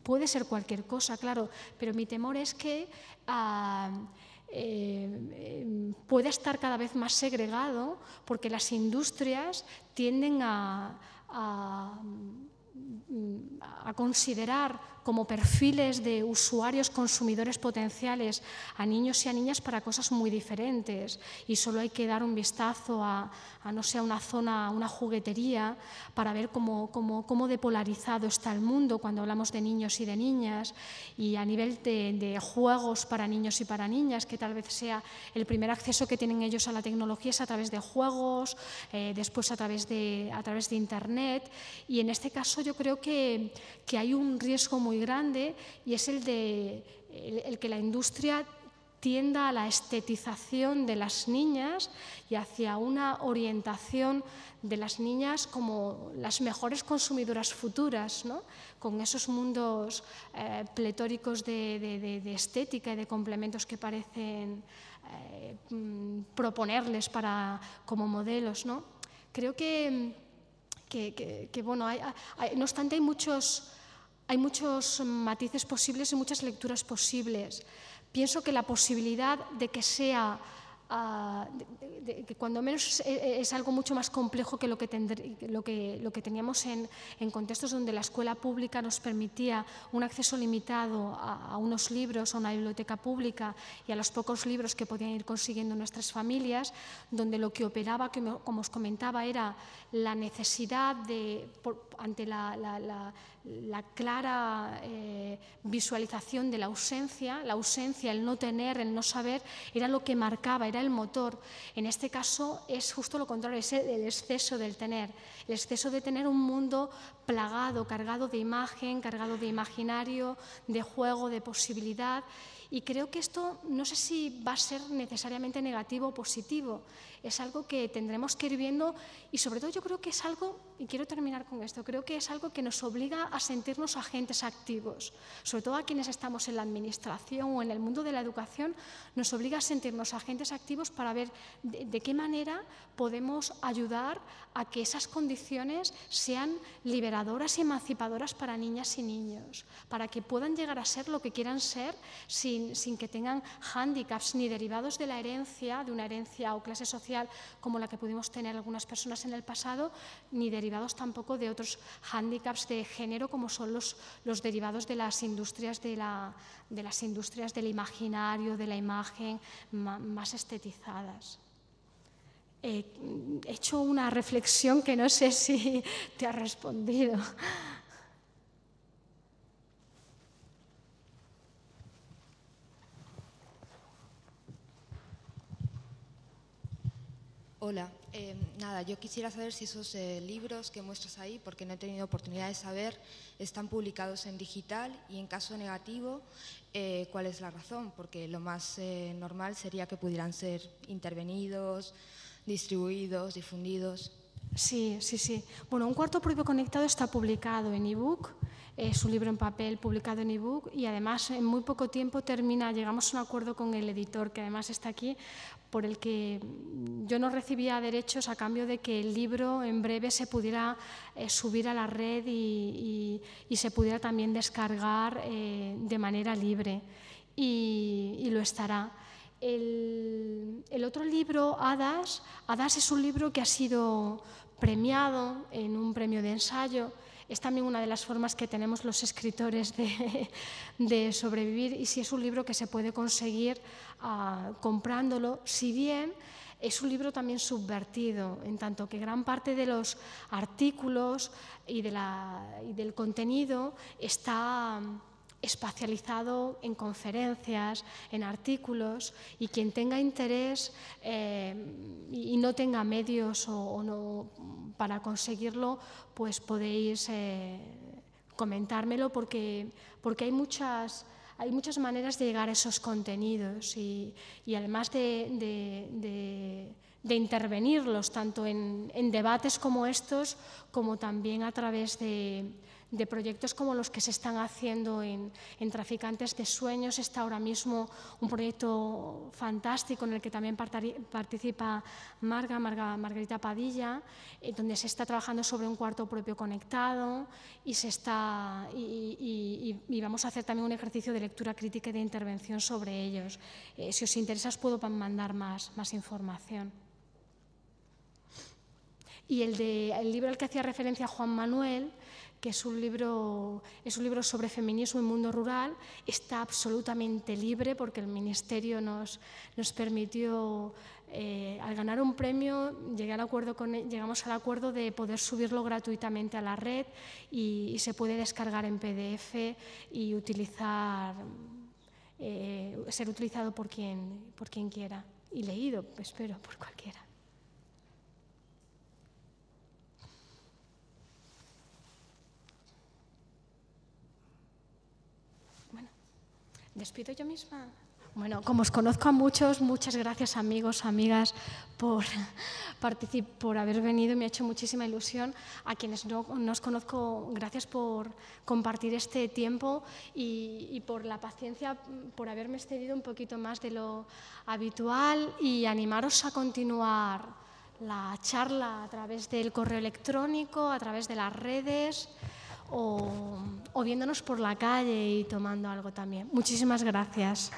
puede ser cualquier cosa, claro, pero mi temor es que pueda estar cada vez más segregado porque las industrias tienden a considerar como perfiles de usuarios consumidores potenciales a niños y a niñas para cosas muy diferentes y solo hay que dar un vistazo a no sé, a una zona, a una juguetería para ver cómo depolarizado está el mundo cuando hablamos de niños y de niñas y a nivel de juegos para niños y para niñas, que tal vez sea el primer acceso que tienen ellos a la tecnología es a través de juegos, después a través de Internet y en este caso yo creo que hay un riesgo muy grande y es el que la industria tienda a la estetización de las niñas y hacia una orientación de las niñas como las mejores consumidoras futuras, ¿no? Con esos mundos pletóricos de estética y de complementos que parecen proponerles como modelos, ¿no? Creo que bueno, no obstante hay muchos matices posibles y muchas lecturas posibles. Pienso que la posibilidad de que sea, que cuando menos es algo mucho más complejo que lo que teníamos en contextos donde la escuela pública nos permitía un acceso limitado a unos libros, a una biblioteca pública y a los pocos libros que podían ir consiguiendo nuestras familias, donde lo que operaba, como os comentaba, era la necesidad ante la clara visualización de la ausencia, el no tener, el no saber, era lo que marcaba, era el motor. En este caso es justo lo contrario, es el exceso del tener, el exceso de tener un mundo plagado, cargado de imagen, cargado de imaginario, de juego, de posibilidad. Y creo que esto no sé si va a ser necesariamente negativo o positivo, es algo que tendremos que ir viendo y sobre todo yo creo que es algo, y quiero terminar con esto, creo que es algo que nos obliga a sentirnos agentes activos, sobre todo a quienes estamos en la administración o en el mundo de la educación, nos obliga a sentirnos agentes activos para ver de qué manera podemos ayudar a que esas condiciones sean liberadoras y emancipadoras para niñas y niños, para que puedan llegar a ser lo que quieran ser sin que tengan hándicaps ni derivados de la herencia, de una herencia o clase social como la que pudimos tener algunas personas en el pasado, ni derivados tampoco de otros hándicaps de género como son los derivados de las industrias del imaginario, de la imagen más estetizadas. He hecho una reflexión que no sé si te ha respondido. Hola, nada, yo quisiera saber si esos libros que muestras ahí, porque no he tenido oportunidad de saber, están publicados en digital y en caso negativo, ¿cuál es la razón? Porque lo más normal sería que pudieran ser intervenidos, distribuidos, difundidos. Sí, sí, sí. Bueno, Un cuarto propio conectado está publicado en ebook, es un libro en papel publicado en ebook y además en muy poco tiempo llegamos a un acuerdo con el editor, que además está aquí, por el que yo no recibía derechos a cambio de que el libro en breve se pudiera subir a la red y se pudiera también descargar de manera libre y lo estará. El otro libro, Hadas es un libro que ha sido premiado en un premio de ensayo. Es también una de las formas que tenemos los escritores de sobrevivir y sí es un libro que se puede conseguir comprándolo, si bien es un libro también subvertido, en tanto que gran parte de los artículos y del contenido está espacializado en conferencias, en artículos, y quien tenga interés y no tenga medios o no para conseguirlo, pues podéis comentármelo porque hay muchas maneras de llegar a esos contenidos y además de intervenirlos tanto en debates como estos, como también a través de proyectos como los que se están haciendo en Traficantes de Sueños. Está ahora mismo un proyecto fantástico en el que también participa Margarita Padilla, donde se está trabajando sobre un cuarto propio conectado y vamos a hacer también un ejercicio de lectura crítica y de intervención sobre ellos. Si os interesa os puedo mandar más información. Y el libro al que hacía referencia Juan Manuel, que es un libro sobre feminismo y mundo rural, está absolutamente libre porque el Ministerio nos permitió, al ganar un premio, llegamos al acuerdo de poder subirlo gratuitamente a la red y se puede descargar en PDF y ser utilizado por quien quiera y leído, espero, por cualquiera. ¿Despido yo misma? Bueno, como os conozco a muchos, muchas gracias amigos, amigas, por haber venido. Me ha hecho muchísima ilusión. A quienes no os conozco, gracias por compartir este tiempo y por la paciencia, por haberme excedido un poquito más de lo habitual y animaros a continuar la charla a través del correo electrónico, a través de las redes, o viéndonos por la calle y tomando algo también. Muchísimas gracias.